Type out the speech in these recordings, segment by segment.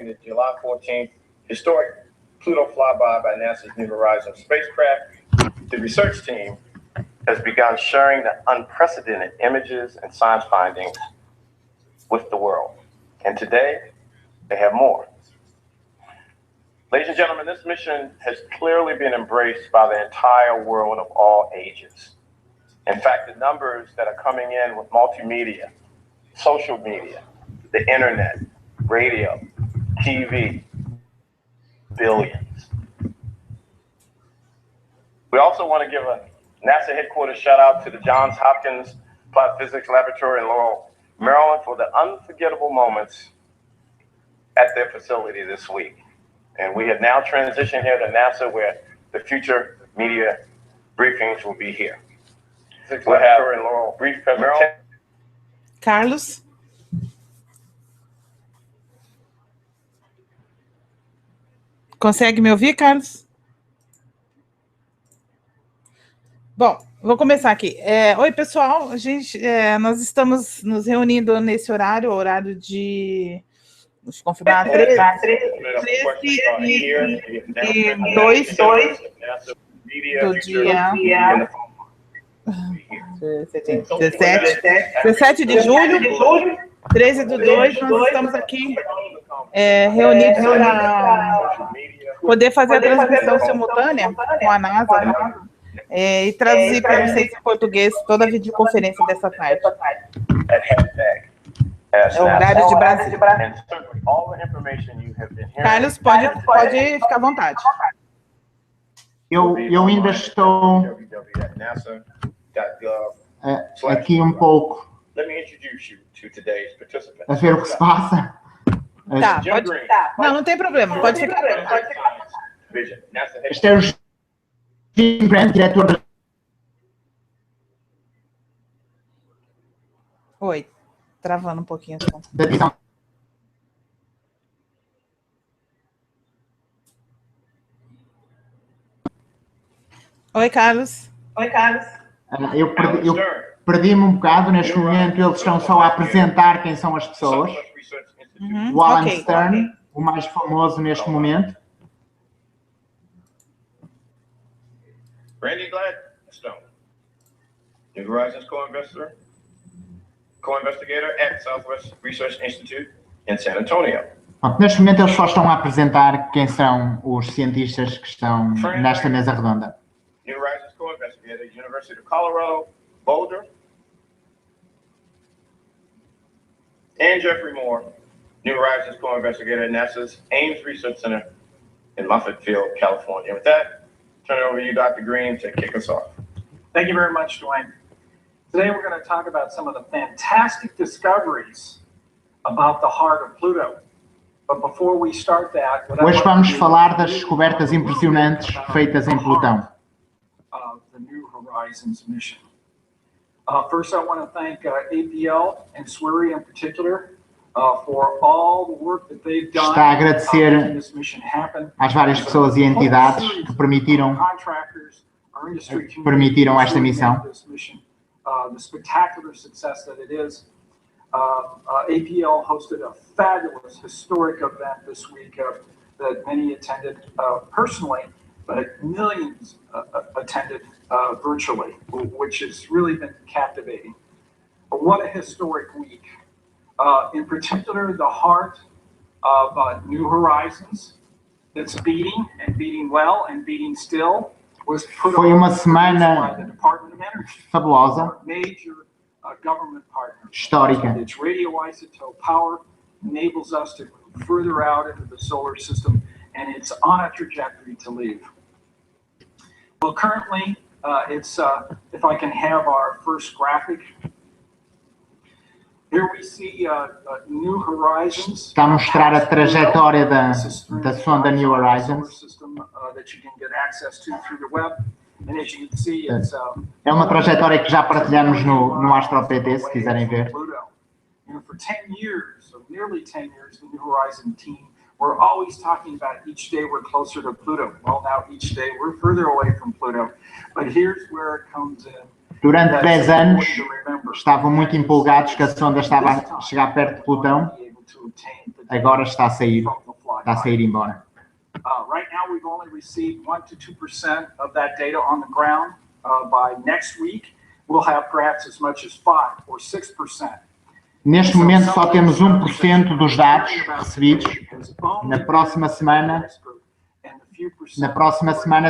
The July 14th historic Pluto flyby by NASA's New Horizons spacecraft, the research team has begun sharing the unprecedented images and science findings with the world. And today, they have more. Ladies and gentlemen, this mission has clearly been embraced by the entire world of all ages. In fact, the numbers that are coming in with multimedia, social media, the internet, radio, TV, billions. We also want to give a NASA headquarters shout out to the Johns Hopkins Applied Physics Laboratory in Laurel, Maryland for the unforgettable moments at their facility this week. And we have now transitioned here to NASA where the future media briefings will be here. We'll have a brief presentation. Carlos? Consegue me ouvir, Carlos? Bom, vou começar aqui. Oi, pessoal. Nós estamos nos reunindo nesse horário, o horário de... Deixa eu confirmar. 13 e 2 do dia... 17 de julho, 13 do 2, nós estamos aqui reunidos para poder fazer a transmissão simultânea com a NASA, né? E traduzir para vocês em português toda a videoconferência dessa tarde. É o horário de Brasília. Carlos, pode ficar à vontade. Eu ainda estou aqui um pouco a ver o que se passa. Tá, pode. Não tem problema, pode ficar. Este é o Juntem-se, diretor da... Oi, travando um pouquinho. Da divisão. Oi, Carlos. Eu perdi-me um bocado neste momento, eles estão só a apresentar quem são as pessoas. O Alan Stern, o mais famoso neste momento. Randy Gladstone, New Horizons co-investigator at Southwest Research Institute in San Antonio. Neste momento eles só estão a apresentar quem são os cientistas que estão nesta mesa redonda. New Horizons co-investigator, University of Colorado, Boulder. And Jeffrey Moore, New Horizons co-investigator at NASA's Ames Research Center in Moffett Field, California. With that, turn it over to you, Dr. Green, to kick us off. Thank you very much, Dwayne. Today we're going to talk about some of the fantastic discoveries about the heart of Pluto. But before we start that, hoje vamos falar das descobertas impressionantes feitas em Plutão. The New Horizons mission. First, I want to thank APL and SWIRI in particular for all the work that they've done. Está a agradecer às várias pessoas e entidades que permitiram esta missão. The spectacular success that it is. APL hosted a fabulous historic event this week that many attended personally, but millions attended virtually, which has really been captivating. But what a historic week. In particular, the heart of New Horizons that's beating and beating well and beating still was put Foi uma by semana the Department of Energy, fabulosa, major government partner. histórica. Its radioisotope power enables us to move further out into the solar system, and it's on a trajectory to leave. Well, currently, it's, if I can have our first graphic. Here we see New Horizons. Está a mostrar a trajetória da sonda New Horizons. That you can get access to through the web. And as you can see, it's, É uma trajetória que já partilhamos no AstroPT, se quiserem ver. You know, for 10 years, so nearly 10 years, the New Horizon team, we're always talking about each day we're closer to Pluto. Well, now each day we're further away from Pluto. But here's where it comes in. Durante 10 anos, estavam muito empolgados que a sonda estava a chegar perto de Plutão. Agora está a sair. está a sair embora. Right now, we've only received 1 to 2% of that data on the ground. By next week, we'll have perhaps as much as 5 or 6%. Neste momento só temos 1% dos dados recebidos. Na próxima semana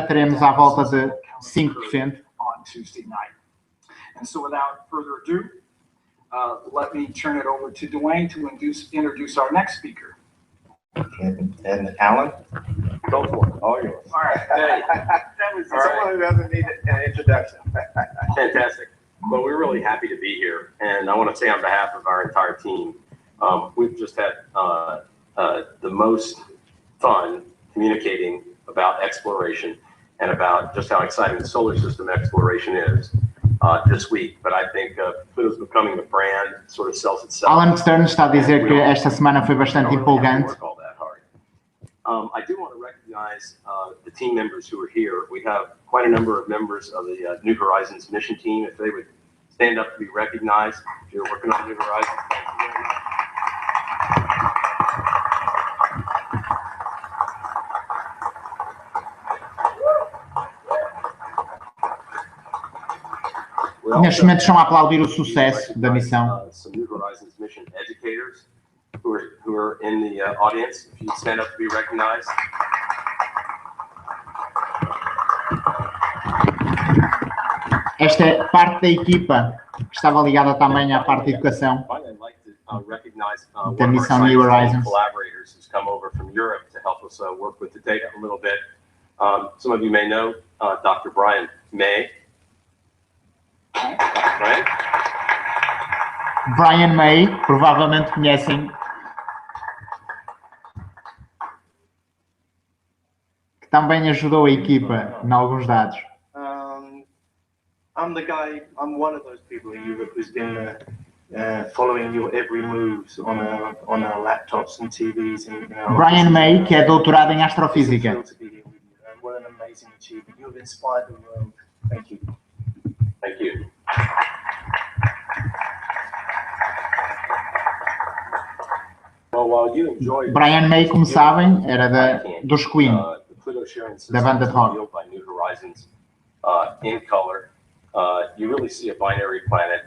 teremos à volta de 5%. And so without further ado, let me turn it over to Dwayne to introduce our next speaker. And Alan, go for it. All yours. All right. That was someone who doesn't need an introduction. Fantastic. Well, we're really happy to be here, and I want to say on behalf of our entire team, we've just had the most fun communicating about exploration and about just how exciting the solar system exploration is this week. But I think Pluto's becoming a brand, sort of sells itself. Alan Stern está a dizer que esta semana foi bastante empolgante. I do want to recognize the team members who are here. We have quite a number of members of the New Horizons mission team. If they would stand up to be recognized, if you're working on New Horizons, thank you very much. Neste momento estão a aplaudir o sucesso da missão. Some New Horizons mission educators who are in the audience. If you stand up to be recognized. Esta é parte da equipa que estava ligada também à parte de educação da missão New Horizons. Collaborators who's come over from Europe to help us work with the data a little bit. Some of you may know Dr. Brian May. Brian May, provavelmente conhecem, que também ajudou a equipa em alguns dados. I'm the guy. I'm one of those people in Europe who's been following your every moves on our laptops and TVs. And, Brian May, que é doutorado em astrofísica. What an amazing achievement! You have inspired the world. Thank you. Thank you. Brian May, como sabem, era dos Queen, da banda de rock. In color, you really see a binary planet.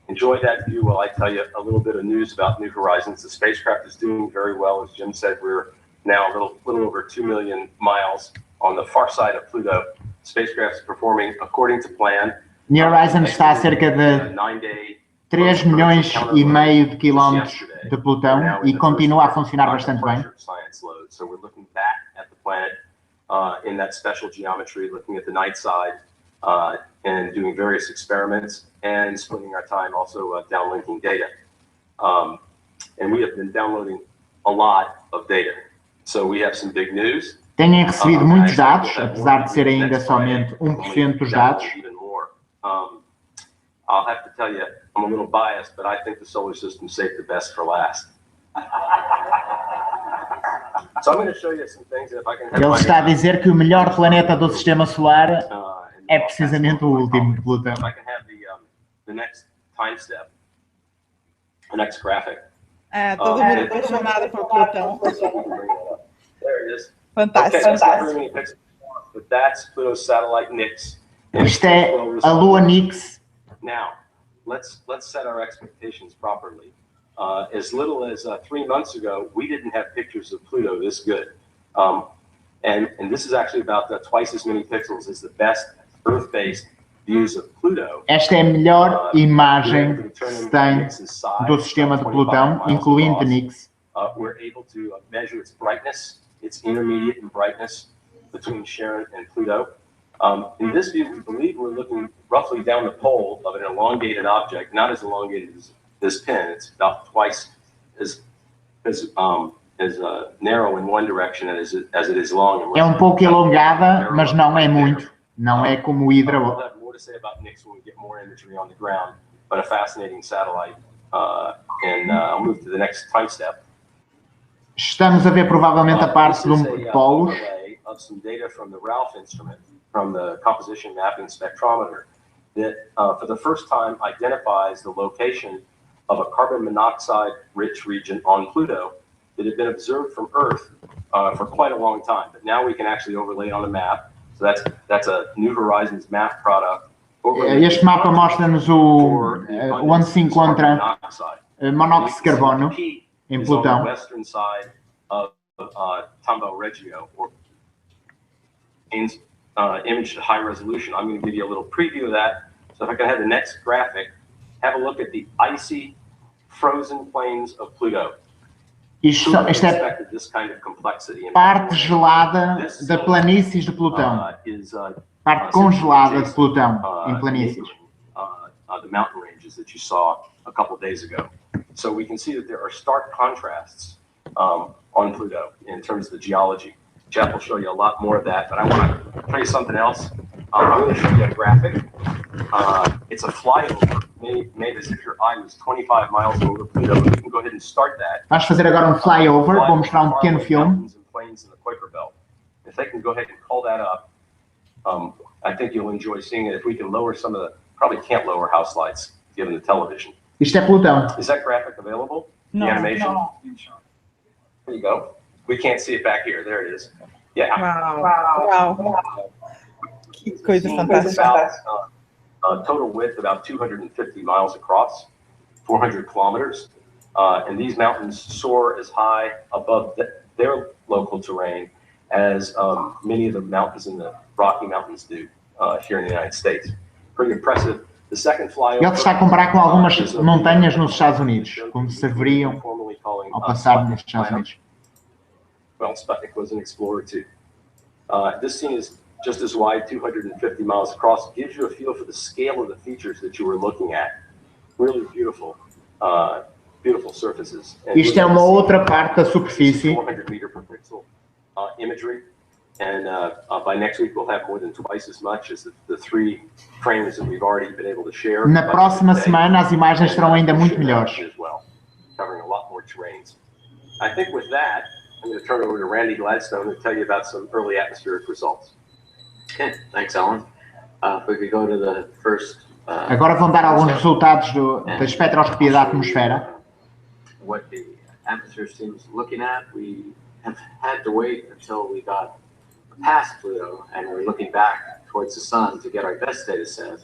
Enjoy that view while I tell you a little bit of news about New Horizons. The spacecraft is doing very well. As Jim said, we're now a little over 2 million miles on the far side of Pluto. The spacecraft is performing according to plan. New Horizons está a cerca de 3 milhões e meio de quilómetros de Plutão e continua a funcionar bastante bem. So we're looking back at the planet in that special geometry, looking at the night side and doing various experiments and splitting our time also downlinking data. And we have been downloading a lot of data. So we have some big news. Têm recebido muitos dados, apesar de ser ainda somente 1% dos dados. I'll have to tell you, I'm a little biased, but I think the solar system saved the best for last. So I'm going to show you some things that if I can have. Ele está a dizer que o melhor planeta do sistema solar é precisamente o último, Plutão. If I can have the next time step, the next graphic. Todo mundo apaixonado por Plutão. There it is. Fantástico. Okay, but that's Pluto's satellite Nix. Isto é a Lua Nix. Now, let's set our expectations properly. As little as 3 months ago, we didn't have pictures of Pluto this good. And this is actually about twice as many pixels as the best Earth-based views of Pluto. Esta é a melhor imagem que se tem do sistema de Plutão, incluindo Nix. We're able to measure its brightness. It's intermediate in brightness between Charon and Pluto. In this view, we believe we're looking roughly down the pole of an elongated object, not as elongated as this pin. It's about twice as narrow in one direction as it is long. É pouco elongada, mas não é muito. Não é como o Hydra. We'll have more to say about Nix when we get more imagery on the ground, but a fascinating satellite. And I'll move to the next time step. Estamos a ver provavelmente a parte de polos. Of some data from the Ralph instrument, from the composition mapping spectrometer, that for the first time identifies the location of a carbon monoxide rich region on Pluto that had been observed from Earth for quite a long time, but now we can actually overlay it on a map. So that's a New Horizons map product. Este mapa mostra-nos onde se encontra monóxido de carbono em Plutão. Western side of Tombaugh Regio, or image at high resolution. I'm going to give you a little preview of that. So if I can have the next graphic, have a look at the icy, frozen plains of Pluto. Isto é parte gelada da planícies de Plutão. Parte congelada de Plutão em planícies. The mountain ranges that you saw a couple days ago. So we can see that there are stark contrasts on Pluto in terms of the geology. Jeff will show you a lot more of that, but I want to show you something else. I'm going to show you a graphic. It's a flyover made as if your eye was 25 miles over Pluto. You can go ahead and start that. Vamos fazer agora flyover. Vou mostrar pequeno filme. If they can go ahead and call that up, I think you'll enjoy seeing it. If we can lower some of the, probably can't lower house lights given the television. Isto é Plutão. Is that graphic available? No. The animation? No. There you go. We can't see it back here. There it is. Yeah. Wow. Que coisa fantástica. Total width about 250 miles across, 400 kilometers. And these mountains soar as high above their local terrain as many of the mountains in the Rocky Mountains do here in the United States. Pretty impressive. The second flyover. Ele está a comparar com algumas montanhas nos Estados Unidos, como serviriam ao passar nos Estados Unidos. Well, Sputnik was an explorer too. This scene is just as wide, 250 miles across. It gives you a feel for the scale of the features that you were looking at. Really beautiful, beautiful surfaces. Isto é uma outra parte da superfície. 400 meter per pixel imagery, and by next week we'll have more than twice as much as the 3 frames that we've already been able to share. Na próxima semana as imagens serão ainda muito melhores. Covering a lot more terrains. I think with that, I'm going to turn it over to Randy Gladstone to tell you about some early atmospheric results. Okay, thanks, Alan. If we could go to the first. Agora vão dar alguns resultados da espectroscopia da atmosfera. What the atmosphere seems looking at, we have had to wait until we got past Pluto and we're looking back towards the sun to get our best data set.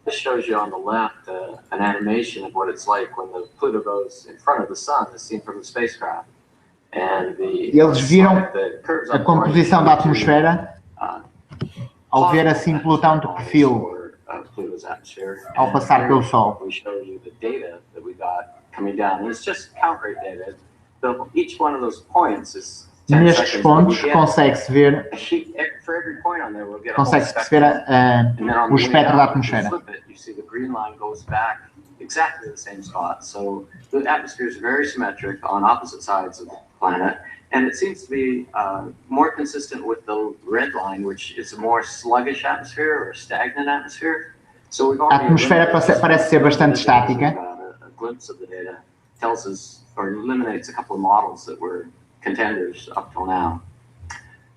This shows you on the left an animation of what it's like when the Pluto goes in front of the sun, as seen from the spacecraft. And eles viram a composição da atmosfera ao ver assim Plutão de perfil ao passar pelo Sol. We show you the data that we got coming down, and it's just count rate data. So each one of those points is 10 Nestes pontos consegue-se ver, consegue-se perceber o espectro da atmosfera. You see the green line goes back exactly the same spot. So the atmosphere is very symmetric on opposite sides of the planet, and it seems to be more consistent with the red line, which is a more sluggish atmosphere or stagnant atmosphere. So we've A atmosfera parece ser bastante estática. A glimpse of the data tells us or eliminates a couple of models that were contenders up till now.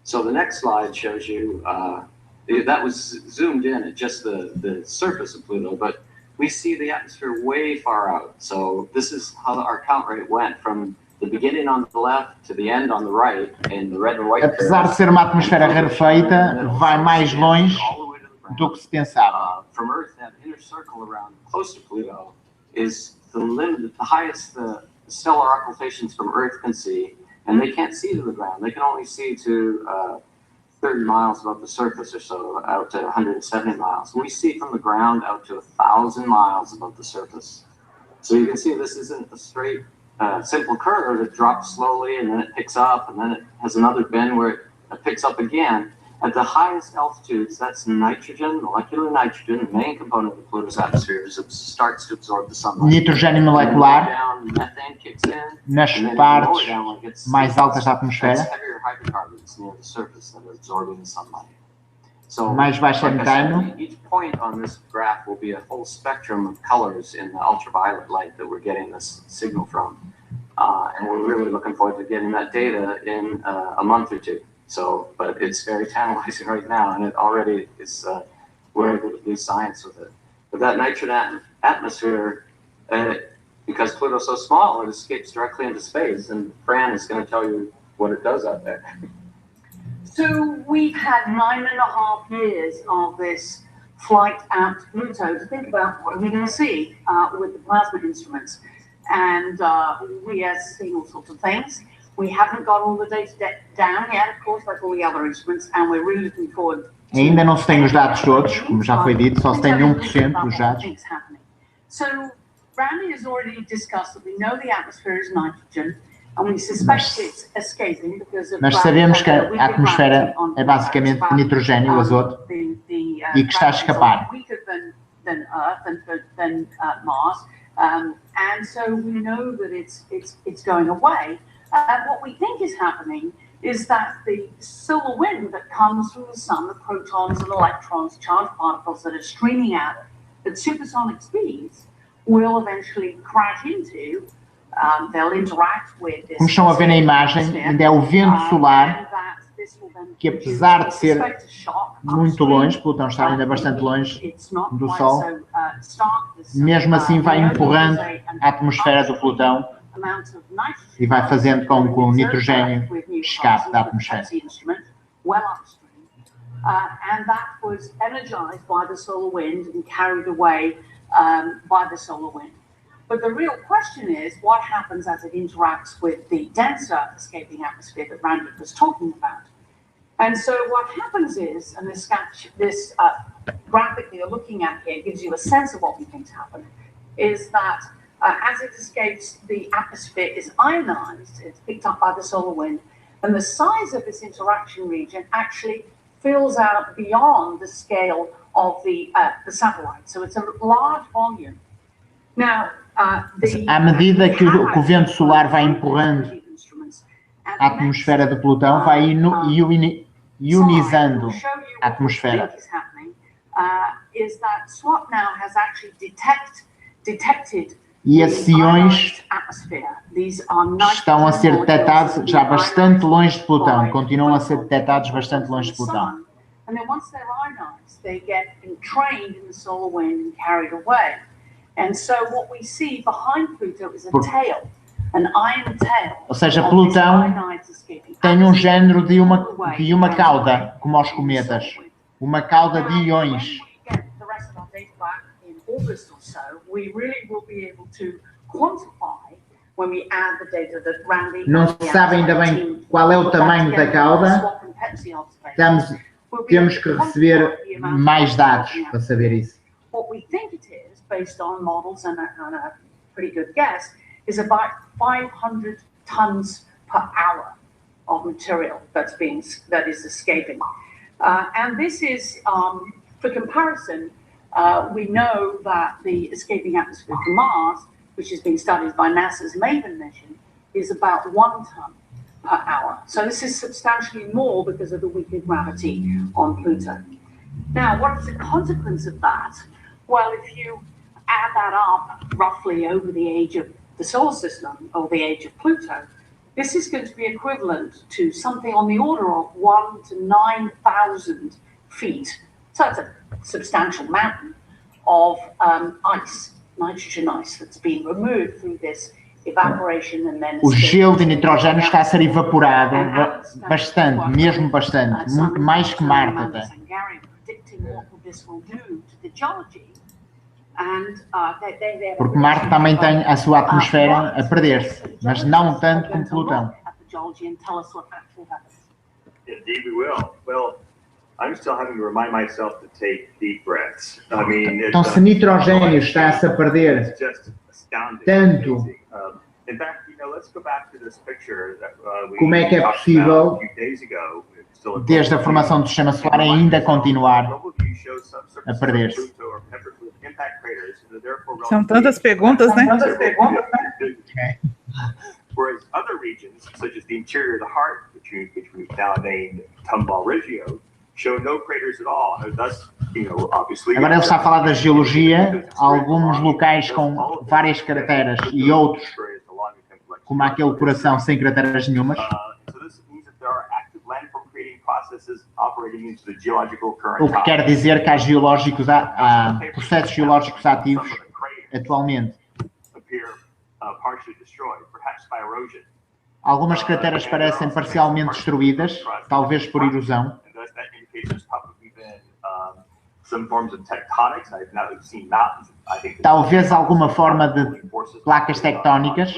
So the next slide shows you that was zoomed in at just the surface of Pluto, but we see the atmosphere way far out. So this is how our count rate went from the beginning on the left to the end on the right in the red and white. Apesar de ser uma atmosfera rarefeita, vai mais longe do que se pensava. From Earth, that inner circle around close to Pluto is the limit, the highest stellar occultations from Earth can see, and they can't see to the ground. They can only see to 30 miles above the surface or so, out to 170 miles. We see from the ground out to 1,000 miles above the surface. So you can see this isn't a straight, simple curve. It drops slowly and then it picks up, and then it has another bend where it picks up again. At the highest altitudes, that's nitrogen, molecular nitrogen, the main component of Pluto's atmosphere, starts to absorb the sunlight. Nitrogênio molecular Methane kicks in, nas partes mais altas da atmosfera. Heavier hydrocarbons near the surface that are absorbing the sunlight. So, mais baixo é metano. Each point on this graph will be a whole spectrum of colors in the ultraviolet light that we're getting this signal from. And we're really looking forward to getting that data in a month or two. So, but it's very tantalizing right now, and it already is, we're able to do science with it. But that nitrogen atmosphere, because Pluto's so small, it escapes directly into space, and Fran is going to tell you what it does out there. So we've had 9.5 years of this flight at Pluto to think about what are we going to see with the plasma instruments. And we are seeing all sorts of things. We haven't got all the data down yet, of course, like all the other instruments, and we're really looking forward. Ainda não se tem os dados todos, como já foi dito, só se tem 1% dos dados. So Randy has already discussed that we know the atmosphere is nitrogen, and we suspect it's escaping because of. Mas sabemos que a atmosfera é basicamente nitrogênio, azoto, e que está a escapar. Than Earth than Mars, and so we know that it's going away. What we think is happening is that the solar wind that comes from the sun, the protons and electrons, charged particles that are streaming out at supersonic speeds, will eventually crash into. They'll interact with this. Como estão a ver na imagem, ainda é o vento solar que, apesar de ser muito longe, Plutão está ainda bastante longe do Sol, mesmo assim vai empurrando a atmosfera do Plutão e vai fazendo com que o nitrogênio escape da atmosfera. And that was energized by the solar wind and carried away by the solar wind. But the real question is what happens as it interacts with the denser escaping atmosphere that Randy was talking about. And so what happens is, and this graphic that you're looking at here gives you a sense of what we think happened, is that as it escapes, the atmosphere is ionized, it's picked up by the solar wind, and the size of this interaction region actually fills out beyond the scale of the satellite. So it's a large volume. Now, à medida que o vento solar vai empurrando a atmosfera de Plutão, vai ionizando a atmosfera. E esses iões estão a ser detectados já bastante longe de Plutão, continuam a ser detectados bastante longe de Plutão. And so what we see behind Pluto is a tail, an iron tail. Ou seja, Plutão tem género de uma cauda, como os cometas, uma cauda de íons. Não se sabe ainda bem qual é o tamanho da cauda. Temos que receber mais dados para saber isso. What we think it is, based on models and a pretty good guess, is about 500 tons per hour of material that is escaping. And this is, for comparison, we know that the escaping atmosphere from Mars, which is being studied by NASA's MAVEN mission, is about 1 ton per hour. So this is substantially more because of the weaker gravity on Pluto. Now, what is the consequence of that? Well, if you add that up roughly over the age of the solar system, or the age of Pluto, this is going to be equivalent to something on the order of 1 to 9,000 feet. So that's a substantial mountain of ice, nitrogen ice, that's been removed through this evaporation and then... O gelo de nitrogênio está a ser evaporado bastante, mesmo bastante, muito mais que Marte até. Porque Marte também tem a sua atmosfera a perder-se, mas não tanto como Plutão. Indeed we will. Well, I'm still having to remind myself to take deep breaths. I mean, então, se nitrogênio está-se a perder tanto, como é que é possível, desde a formação do sistema solar, ainda continuar a perder-se? São tantas perguntas, né? Whereas other regions, such as the interior of the heart, which we've now named Tomball Regio, show no craters at all. Thus, obviously. Agora ele está a falar da geologia, alguns locais com várias crateras e outros, como aquele coração sem crateras nenhumas. O que quer dizer que há processos geológicos ativos atualmente. partially destroyed, perhaps by erosion. Algumas crateras parecem parcialmente destruídas, talvez por erosão. And thus that indicates there's probably been some forms of tectonics. I've now seen mountains. I think Talvez alguma forma de placas tectónicas.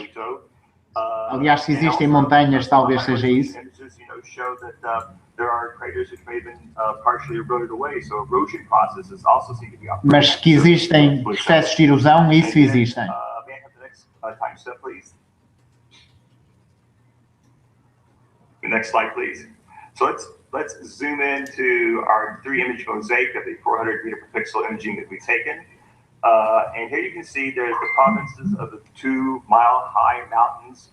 Aliás, se existem montanhas, talvez seja isso. Show that there are craters which may have been partially eroded away, so erosion processes also seem to be operating. Mas que existem processos de erosão, isso existem. May I have the next time step, please? The next slide, please. So let's zoom into our 3-image mosaic of the 400 meter per pixel imaging that we've taken. And here you can see there's the provinces of the 2-mile-high mountains,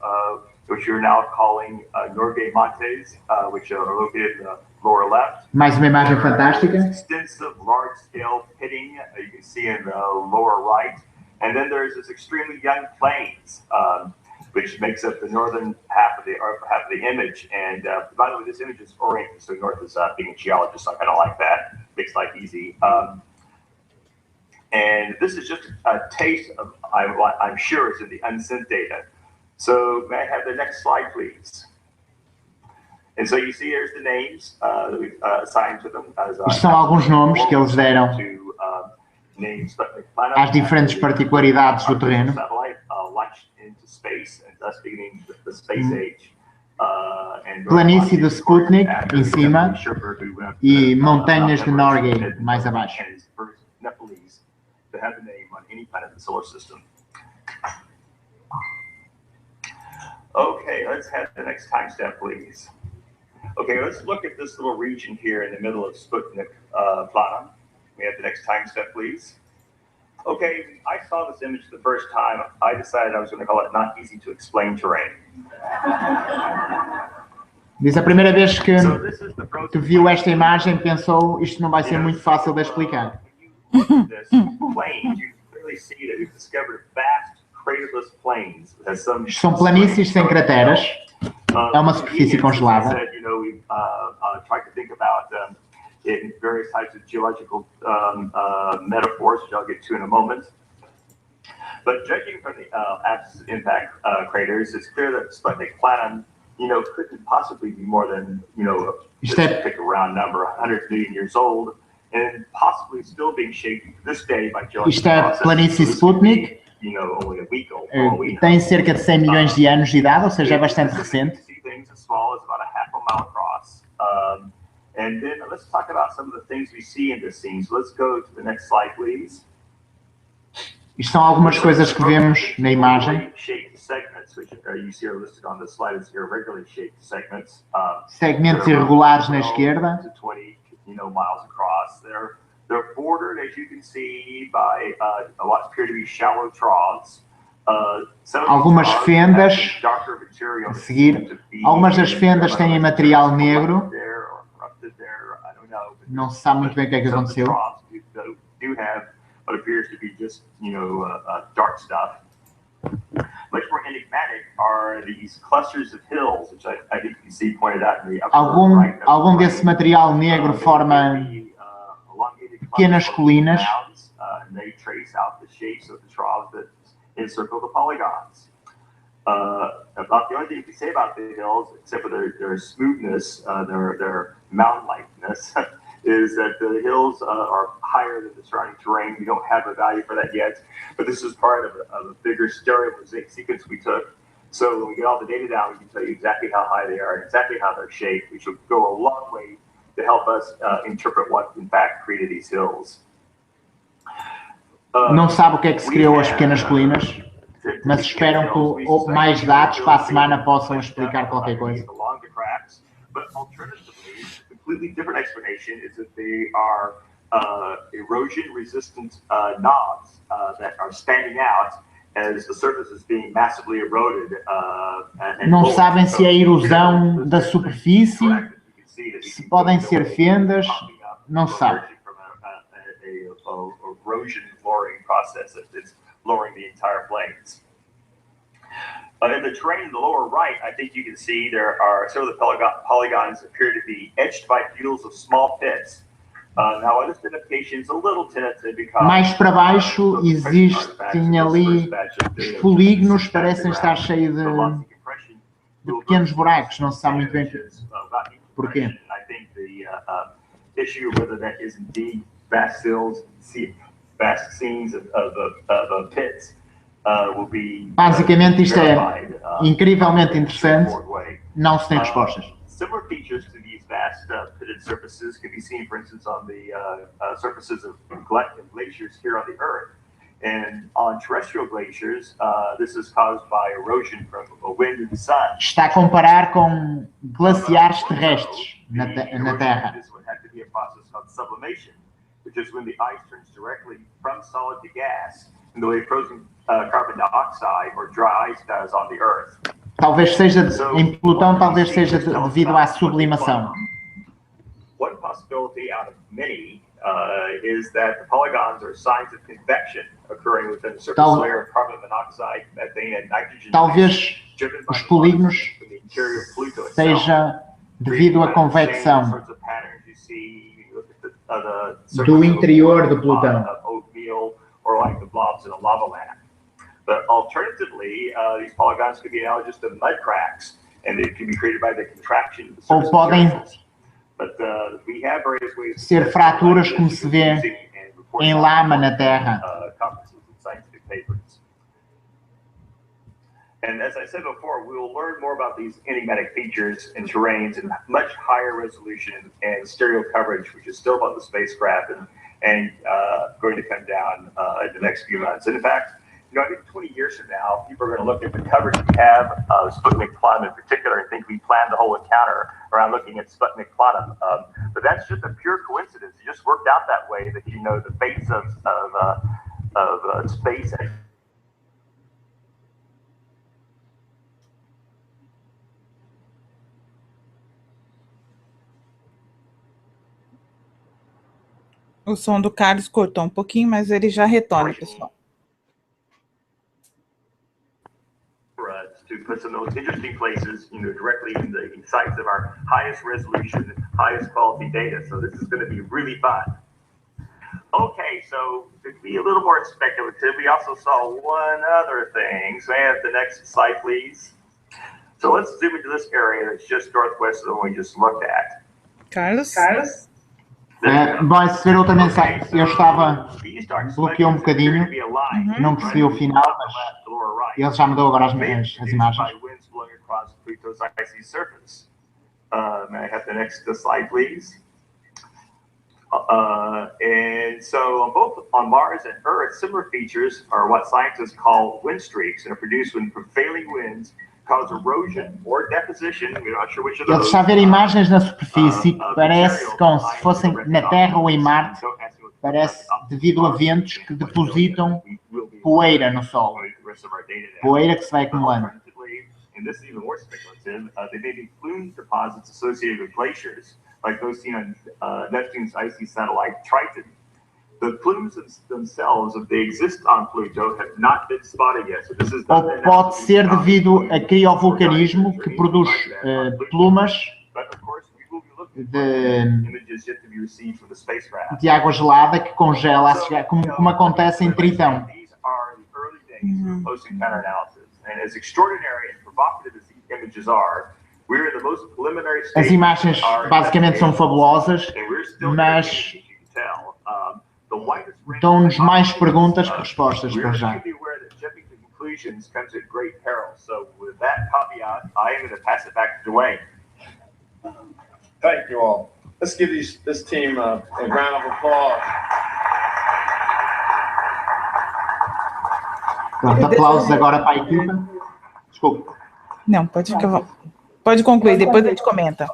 which you're now calling Norgay Montes, which are located in the lower left. Mais uma imagem fantástica. Extensive, large-scale pitting, you can see in the lower right. And then there's this extremely young plains, which makes up the northern half of the image. And by the way, this image is oriented, so North is being a geologist, so I kind of like that. Makes life easy. And this is just a taste of what I'm sure is in the unsent data. So may I have the next slide, please? And so you see here's the names that we've assigned to them. Isto são alguns nomes que eles deram às diferentes particularidades do terreno. Planície de Sputnik em cima e montanhas de Norgay mais abaixo. To have the name on any planet in the solar system. Okay, let's have the next time step, please. Okay, let's look at this little region here in the middle of Sputnik Plana. We have the next time step, please. Okay, I saw this image the first time. I decided I was going to call it not easy to explain terrain. Diz a primeira vez que viu esta imagem, pensou, isto não vai ser muito fácil de explicar. São planícies sem crateras. É uma superfície congelada. In various types of geological metaphors, which I'll get to in a moment. But judging from the absence of impact craters, it's clear that Sputnik Planum, couldn't possibly be more than, just pick a round number, 100 million years old, and possibly still being shaped to this day by geological processes. Planície Sputnik. Only a week old. Tem cerca de 100 milhões de anos de idade, ou seja, é bastante recente. See things as small as about a half a mile across. And then let's talk about some of the things we see in this scene. So let's go to the next slide, please. Isto são algumas coisas que vemos na imagem. Shaped segments, which you see are listed on the slide as irregularly shaped segments. Segmentos irregulares na esquerda. 20, miles across. They're bordered, as you can see, by what appear to be shallow troughs. Algumas fendas. A seguir, algumas das fendas têm material negro. Não se sabe muito bem o que é que aconteceu. Do have what appears to be just, dark stuff. Much more enigmatic are these clusters of hills, which I think you can see pointed out in the upper right. Algum desse material negro forma pequenas colinas. And they trace out the shapes of the troughs that encircle the polygons. About the only thing you can say about the hills, except for their smoothness, their mountain-likeness, is that the hills are higher than the surrounding terrain. We don't have a value for that yet, but this is part of a bigger stereo mosaic sequence we took. So when we get all the data down, we can tell you exactly how high they are and exactly how they're shaped, which will go a long way to help us interpret what, in fact, created these hills. Não sabe o que é que se criou as pequenas colinas, mas esperam que mais dados para a semana possam explicar qualquer coisa. Completely different explanation is that they are erosion-resistant knobs that are standing out as the surface is being massively eroded. Não sabem se é erosão da superfície, se podem ser fendas, não se sabe. Erosion lowering process that's lowering the entire plains. In the terrain in the lower right, I think you can see there are some of the polygons appear to be etched by fields of small pits. Mais para baixo existem ali os polígonos, parecem estar cheios de pequenos buracos, não se sabe muito bem porquê. Basicamente isto é incrivelmente interessante, não se tem respostas. Similar features to these vast pitted surfaces can be seen, for instance, on the surfaces of glaciers here on the Earth. And on terrestrial glaciers, this is caused by erosion from a wind and sun. Está a comparar com glaciares terrestres na Terra. This would have to be a process called sublimation, which is when the ice turns directly from solid to gas, in the way frozen carbon dioxide or dry ice does on the Earth. Talvez seja, em Plutão, talvez seja devido à sublimação. One possibility out of many is that the polygons are signs of convection occurring within the surface layer of carbon monoxide, methane, and nitrogen. Talvez os polígonos seja devido à convecção do interior do Plutão. But alternatively, these polygons could be analogous to mud cracks, and they can be created by the contraction of the surface materials. But we have various ways of ser fraturas como se vê em lama na Terra. Conferences and scientific papers. And as I said before, we will learn more about these enigmatic features and terrains in much higher resolution and stereo coverage, which is still about the spacecraft and going to come down in the next few months. And in fact, I think 20 years from now, people are going to look at the coverage we have of Sputnik Plum in particular and think we planned the whole encounter around looking at Sputnik Plum. But that's just a pure coincidence. It just worked out that way that the fates of space. O som do Carlos cortou um pouquinho, mas ele já retorna, pessoal. To put some of those interesting places, directly in the sites of our highest resolution, highest quality data. So this is going to be really fun. Okay, so to be a little more speculative, we also saw one other thing. So I have the next slide, please. So let's zoom into this area that's just northwest of the one we just looked at. Carlos? Vai ser outra mensagem. Eu bloqueei um bocadinho, não percebi o final, mas ele já me deu agora as imagens. May I have the next slide, please? And so on Mars and Earth, similar features are what scientists call wind streaks and are produced when prevailing winds cause erosion or deposition. We're not sure which of those. Ele está a ver imagens na superfície que parece como se fossem na Terra ou em Marte, parece devido a ventos que depositam poeira no solo. Poeira que se vai acumulando. And this is even more speculative. They may be plume deposits associated with glaciers, like those seen on Neptune's icy satellite Triton. The plumes themselves, if they exist on Pluto, have not been spotted yet. So this is Ou pode ser devido a criovulcanismo que produz plumas de água gelada que congela a chegar, como acontece em Tritão. As imagens basicamente são fabulosas, mas dão-nos mais perguntas que respostas para já. Thank you all. Let's give this team a round of applause. Pronto, aplausos agora para a equipa. Desculpe. Não, pode concluir, depois a gente comenta.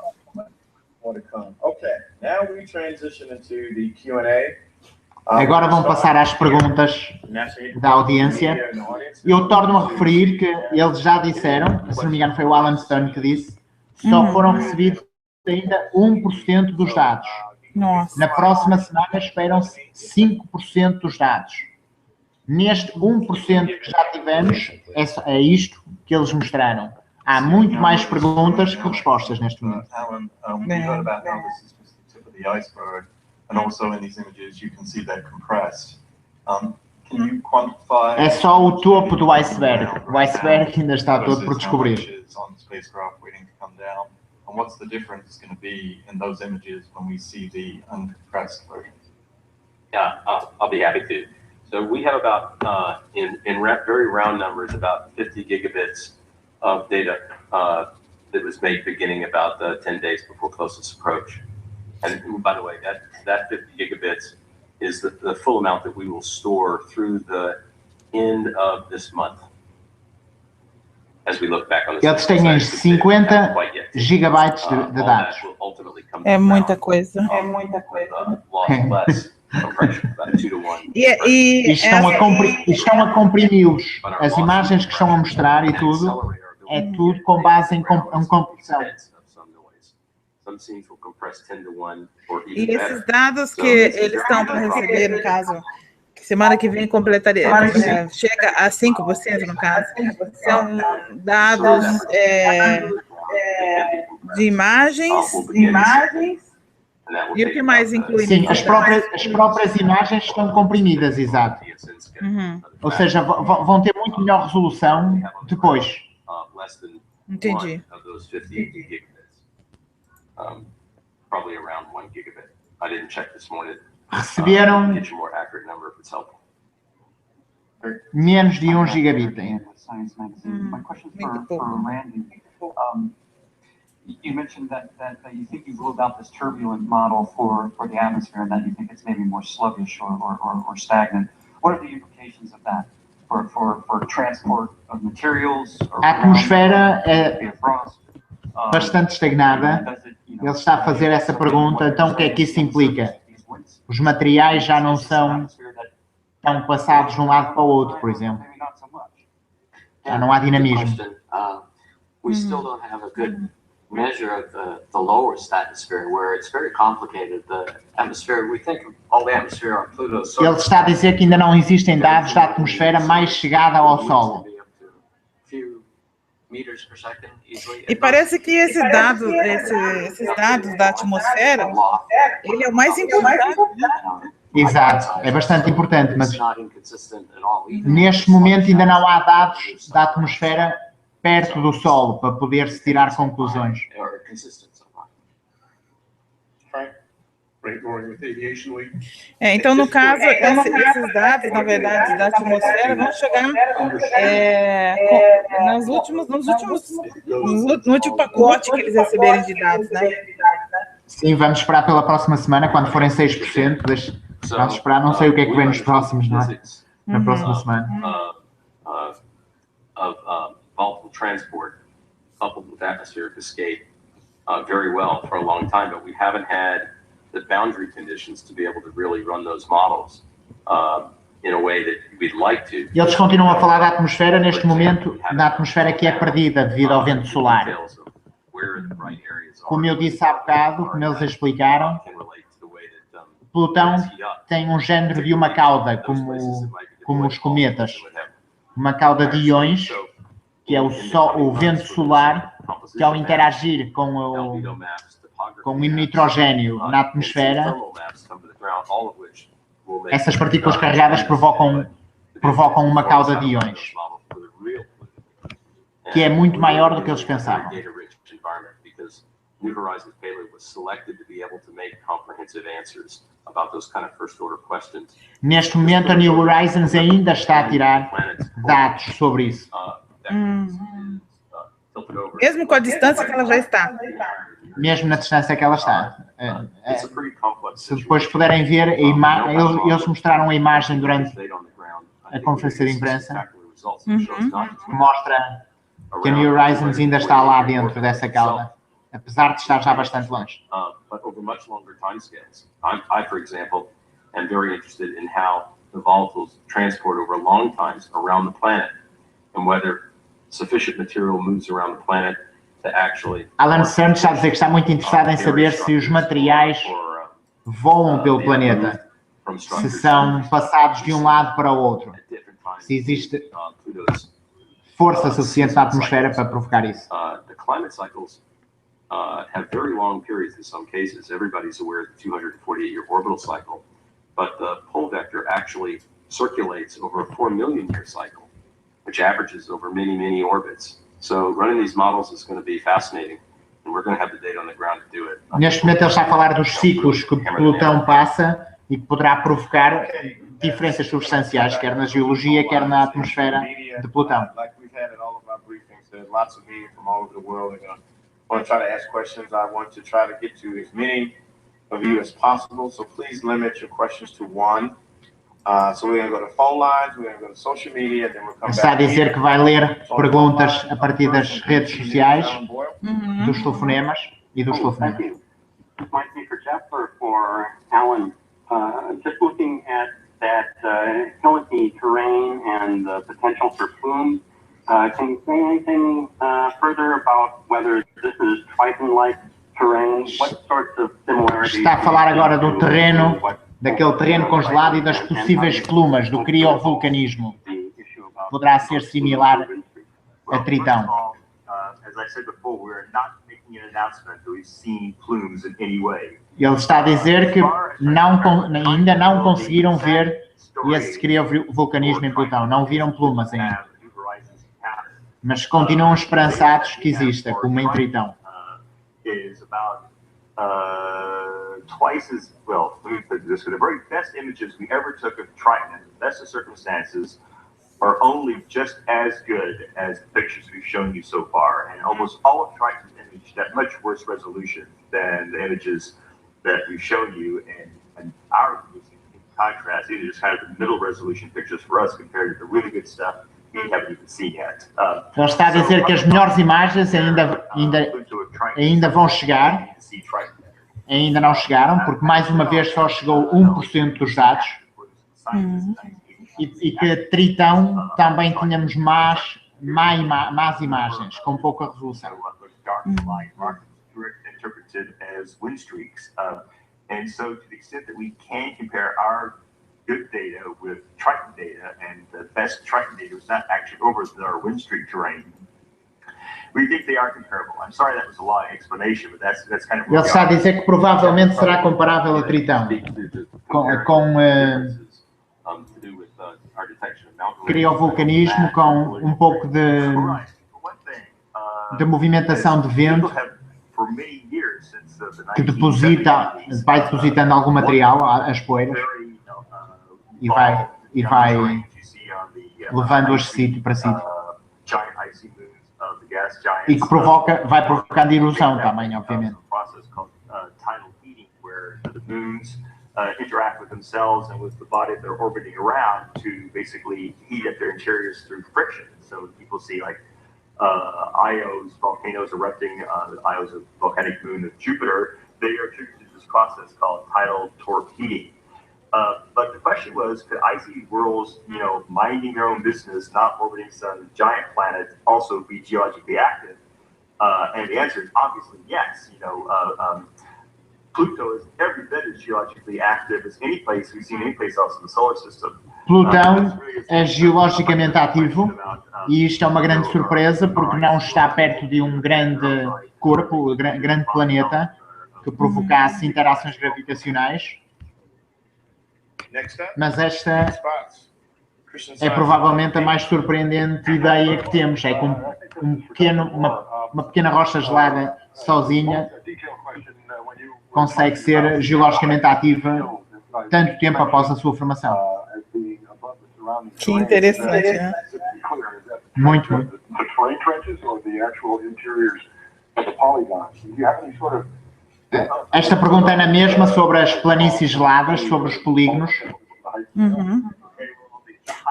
Okay, now we transition into the Q&A. Agora vão passar às perguntas da audiência. Eu torno a referir que eles já disseram, se não me engano foi o Alan Stone que disse, só foram recebidos ainda 1% dos dados. Nossa. Na próxima semana esperam-se 5% dos dados. Neste 1% que já tivemos, é isto que eles mostraram. Há muito mais perguntas que respostas neste momento. and also in these images you can see they're compressed. Can you quantify? É só o topo do iceberg. O iceberg ainda está todo por descobrir. On the spacecraft waiting to come down, and what's the difference going to be in those images when we see the uncompressed versions? Yeah, I'll be happy to. So we have about, in very round numbers, about 50 gigabits of data that was made beginning about 10 days before closest approach. And by the way, that 50 gigabits is the full amount that we will store through the end of this month. As we look back on this, eles têm 50 gigabytes de dados. É muita coisa. É muita coisa. E estão a comprimi-los. As imagens que estão a mostrar e tudo, é tudo com base em compressão. E esses dados que eles estão para receber, no caso, que semana que vem completaria, chega a 5%, no caso, são dados de imagens. E o que mais inclui? Sim, as próprias imagens estão comprimidas, exato. Ou seja, vão ter muito melhor resolução depois. Entendi. Probably around 1 gigabit. I didn't check this morning. Receberam Get you more accurate number if it's helpful. menos de 1 gigabit. My question for Randy. You mentioned that you think you've ruled out this turbulent model for the atmosphere, and that you think it's maybe more sluggish or stagnant. What are the implications of that for transport of materials? A atmosfera é bastante estagnada. Ele está a fazer essa pergunta, então o que é que isso implica? Os materiais já não são tão passados de um lado para o outro, por exemplo. Já não há dinamismo. We still don't have a good measure of the lower stratosphere, where it's very complicated. The atmosphere, we think of all the atmosphere on Pluto's surface. Ele está a dizer que ainda não existem dados da atmosfera mais chegada ao Sol. E parece que esses dados da atmosfera, ele é o mais importante. Exato, é bastante importante, mas neste momento ainda não há dados da atmosfera perto do Sol para poder-se tirar conclusões. Então, no caso, esses dados, na verdade, da atmosfera vão chegar no último pacote que eles receberem de dados, né? Sim, vamos esperar pela próxima semana, quando forem 6%. Vamos esperar, não sei o que é que vem nos próximos, não é? Na próxima semana. Volatile transport coupled with atmospheric escape very well for a long time, but we haven't had the boundary conditions to be able to really run those models in a way that we'd like to. E eles continuam a falar da atmosfera neste momento, da atmosfera que é perdida devido ao vento solar. Como eu disse há bocado, como eles explicaram, Plutão tem um género de uma cauda, como os cometas. Uma cauda de íons, que é o vento solar, que ao interagir com o nitrogênio na atmosfera, essas partículas carregadas provocam uma cauda de íons, que é muito maior do que eles pensavam. Neste momento, a New Horizons ainda está a tirar dados sobre isso. Mesmo com a distância que ela já está. Mesmo na distância que ela está. Se depois puderem ver, eles mostraram a imagem durante a conferência de imprensa, que mostra que a New Horizons ainda está lá dentro dessa cauda, apesar de estar já bastante longe. I, for example, am very interested in how the volatiles transport over long times around the planet, and whether sufficient material moves around the planet to actually. Alan Santos está a dizer que está muito interessado em saber se os materiais voam pelo planeta, se são passados de um lado para o outro, se existe força suficiente na atmosfera para provocar isso. The climate cycles have very long periods in some cases. Everybody's aware of the 248-year orbital cycle, but the pole vector actually circulates over a 4 million year cycle, which averages over many, many orbits. So running these models is going to be fascinating, and we're going to have the data on the ground to do it. Neste momento ele está a falar dos ciclos que o Plutão passa e que poderá provocar diferenças substanciais, quer na geologia, quer na atmosfera de Plutão. Lots of media from all over the world. They're going to want to try to ask questions. I want to try to get to as many of you as possible. So please limit your questions to one. So we're going to go to phone lines, we're going to go to social media, then we'll come back. Está a dizer que vai ler perguntas a partir das redes sociais, dos telefonemas e dos telefonemas. This might be for Jeff or for Alan. Just looking at that hilly terrain and the potential for plumes. Can you say anything further about whether this is Triton-like terrain? What sorts of similarities? Está a falar agora do terreno, daquele terreno congelado e das possíveis plumas do criovulcanismo. Poderá ser similar a Tritão. Ele está a dizer que ainda não conseguiram ver esse criovulcanismo em Plutão, não viram plumas ainda. Mas continuam esperançados que exista, como em Tritão. Twice as well. Let me put it this way: the very best images we ever took of Triton, in the best of circumstances, are only just as good as the pictures we've shown you so far, and almost all of Triton's images at much worse resolution than the images that we've shown you. And our in contrast, these are just kind of the middle resolution pictures for us compared to the really good stuff we haven't even seen yet. Ele está a dizer que as melhores imagens ainda vão chegar. Ainda não chegaram, porque mais uma vez só chegou 1% dos dados. E que Tritão também tínhamos más imagens, com pouca resolução. And so to the extent that we can compare our good data with Triton data, and the best Triton data was not actually over our wind streak terrain, we think they are comparable. I'm sorry that was a long explanation, but that's kind of. Ele está a dizer que provavelmente será comparável a Tritão, com criovulcanismo, com um pouco de movimentação de vento que vai depositando algum material, as poeiras, e vai levando este sítio para sítio. E que vai provocando erosão também, obviamente. Interact with themselves and with the body they're orbiting around to basically heat up their interiors through friction. So people see like Io's volcanoes erupting, the Io's a volcanic moon of Jupiter. They are attributed to this process called tidal torque heating. But the question was, could icy worlds, minding their own business, not orbiting some giant planet, also be geologically active? And the answer is obviously yes. Pluto is every bit as geologically active as any place we've seen any place else in the solar system. Plutão é geologicamente ativo e isto é uma grande surpresa porque não está perto de um grande corpo, grande planeta que provocasse interações gravitacionais. Mas esta é provavelmente a mais surpreendente ideia que temos. É com uma pequena rocha gelada sozinha consegue ser geologicamente ativa tanto tempo após a sua formação. Que interessante, né? Muito. Esta pergunta é na mesma sobre as planícies geladas, sobre os polígonos.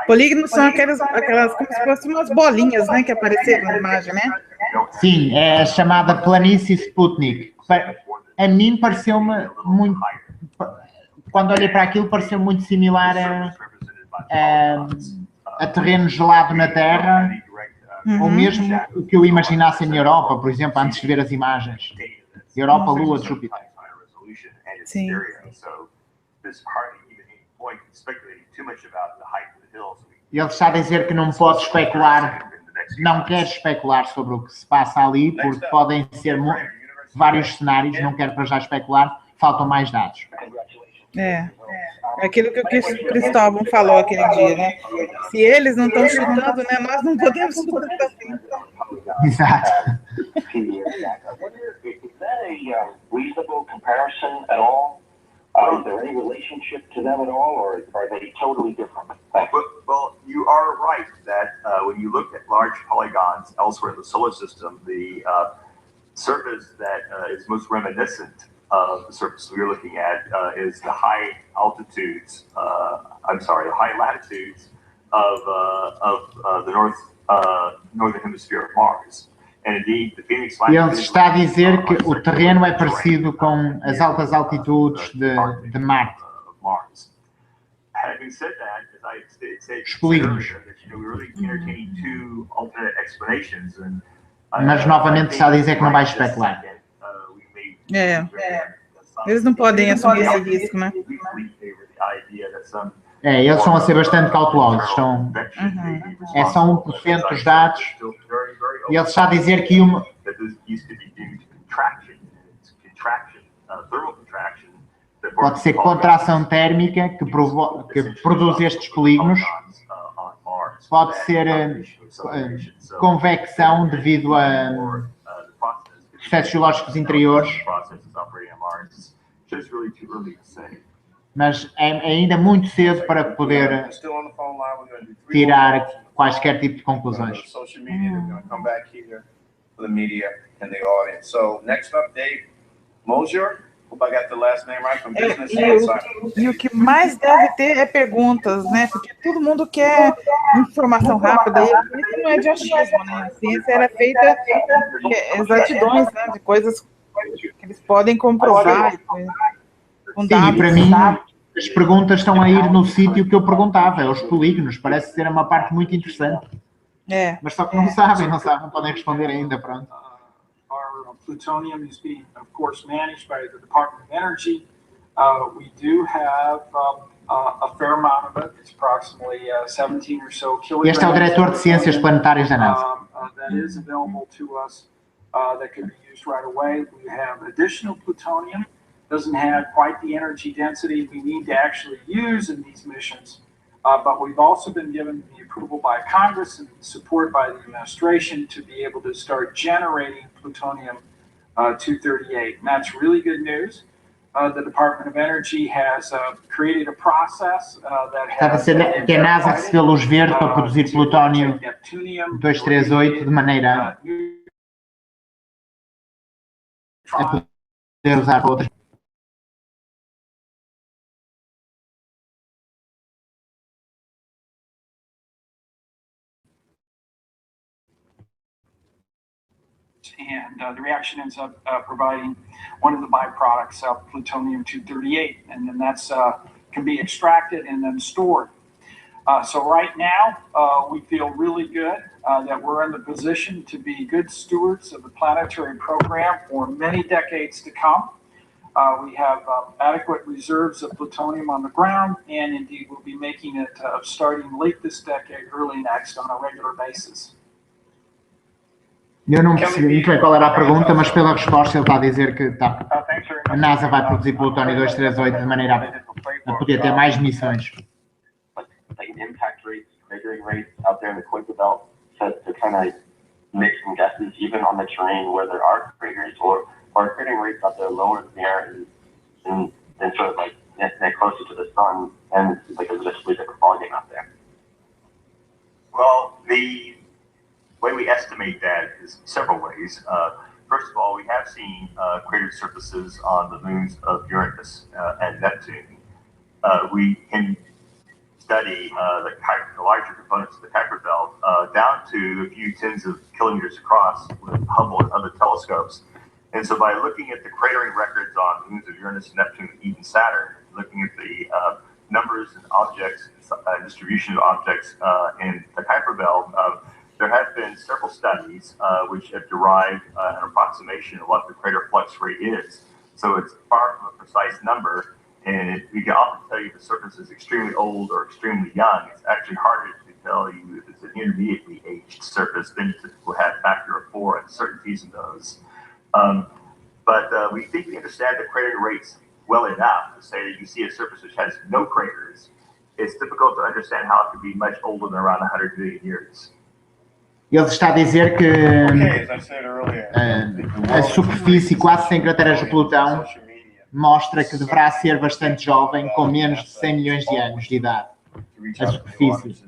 Polígonos são aquelas como se fossem umas bolinhas, né, que apareceram na imagem, né? Sim, é a chamada planície Sputnik. A mim pareceu-me muito... Quando olhei para aquilo, pareceu muito similar a terreno gelado na Terra, ou mesmo o que eu imaginasse na Europa, por exemplo, antes de ver as imagens. Europa, Lua, Júpiter. Sim. E ele está a dizer que não pode especular, não quer especular sobre o que se passa ali, porque podem ser vários cenários, não quero para já especular, faltam mais dados. É aquilo que o Cristóvão falou aquele dia, né? Se eles não estão chutando, né, nós não podemos chutar também. Exato. Is there any relationship to them at all, or are they totally different? Well, you are right that when you look at large polygons elsewhere in the solar system, the surface that is most reminiscent of the surface we're looking at is the high altitudes. The high latitudes of the northern hemisphere of Mars. Ele está a dizer que o terreno é parecido com as altas altitudes de Marte. Os polígonos. Mas novamente está a dizer que não vai especular. Eles não podem assumir esse risco, né? Eles estão a ser bastante cautelosos. É só 1% dos dados. E ele está a dizer que pode ser contração térmica que produz estes polígonos. Pode ser convecção devido a processos geológicos interiores. Mas é ainda muito cedo para poder tirar quaisquer tipo de conclusões. E o que mais deve ter é perguntas, né? Porque todo mundo quer informação rápida, e a ciência não é de achismo, né? A ciência era feita de exatidões, né? De coisas que eles podem comprovar. Sim, e para mim, as perguntas estão a ir no sítio que eu perguntava, os polígonos, parece ser uma parte muito interessante. Mas só que não sabem, não podem responder ainda, pronto. Our plutonium is being, of course, managed by the Department of Energy. We do have a fair amount of it. It's approximately 17 or so kilograms. Este é o diretor de Ciências Planetárias da NASA. That is available to us that can be used right away. We have additional plutonium. Doesn't have quite the energy density we need to actually use in these missions. But we've also been given the approval by Congress and support by the administration to be able to start generating plutonium-238. And that's really good news. The Department of Energy has created a process that has... que a NASA recebeu luz verde para produzir plutônio 238 de maneira a poder usar para outras. And the reaction ends up providing one of the byproducts of plutonium-238, and then that's can be extracted and then stored. So right now, we feel really good that we're in the position to be good stewards of the planetary program for many decades to come. We have adequate reserves of plutonium on the ground, and indeed we'll be making it starting late this decade, early next, on a regular basis. Eu não percebi muito bem qual era a pergunta, mas pela resposta ele está a dizer que a NASA vai produzir plutônio 238 de maneira a poder ter mais missões. Impact rates, cratering rates out there in the Kuiper Belt to kind of make some guesses, even on the terrain where there are craters, or cratering rates out there lower than the air and sort of like closer to the sun, and like a ball game out there. Well, the way we estimate that is several ways. First of all, we have seen cratered surfaces on the moons of Uranus and Neptune. We can study the larger components of the Kuiper Belt down to a few tens of kilometers across with Hubble and other telescopes. And so by looking at the cratering records on the moons of Uranus, Neptune, and even Saturn, looking at the numbers and objects, distribution of objects in the Kuiper Belt, there have been several studies which have derived an approximation of what the crater flux rate is. So it's far from a precise number, and we can often tell you the surface is extremely old or extremely young. It's actually harder to tell you if it's an intermediately aged surface, then it will have factor of 4 uncertainties in those. But we think we understand the cratering rates well enough to say that you see a surface which has no craters. It's difficult to understand how it could be much older than around 100 million years. Ele está a dizer que Okay, as I said earlier, a superfície quase sem crateras de Plutão mostra que deverá ser bastante jovem, com menos de 100 milhões de anos de idade. A superfície.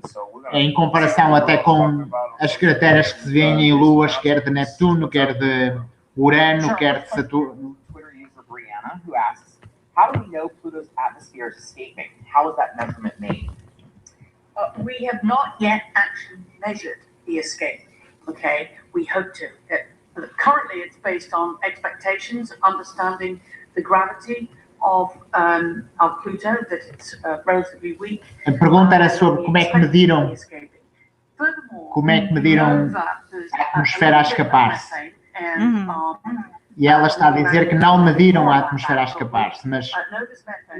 Em comparação até com as crateras que se vêem em luas, quer de Neptuno, quer de Urano, quer de Saturno. Who asks, how do we know Pluto's atmosphere is escaping? How was that measurement made? We have not yet actually measured the escape. Okay, we hope to. Currently, it's based on expectations, understanding the gravity of Pluto, that it's relatively weak. A pergunta era sobre como é que mediram a atmosfera a escapar-se. E ela está a dizer que não mediram a atmosfera a escapar-se, mas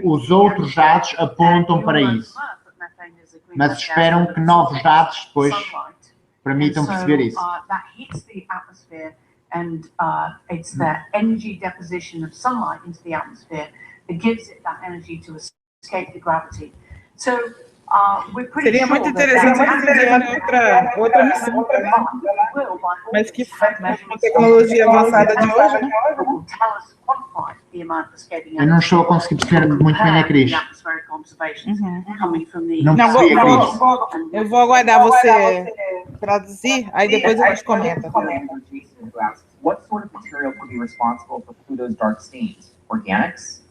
os outros dados apontam para isso. Mas esperam que novos dados depois permitam perceber isso. And it's the energy deposition of sunlight into the atmosphere that gives it that energy to escape the gravity. So we're pretty Seria muito interessante fazer outra missão, mas que com a tecnologia avançada de hoje, né? Eu não estou a conseguir perceber muito bem a Cris. Não percebi a Cris. Eu vou aguardar você traduzir, aí depois a gente comenta. What sort of material could be responsible for Pluto's dark stains? Organics?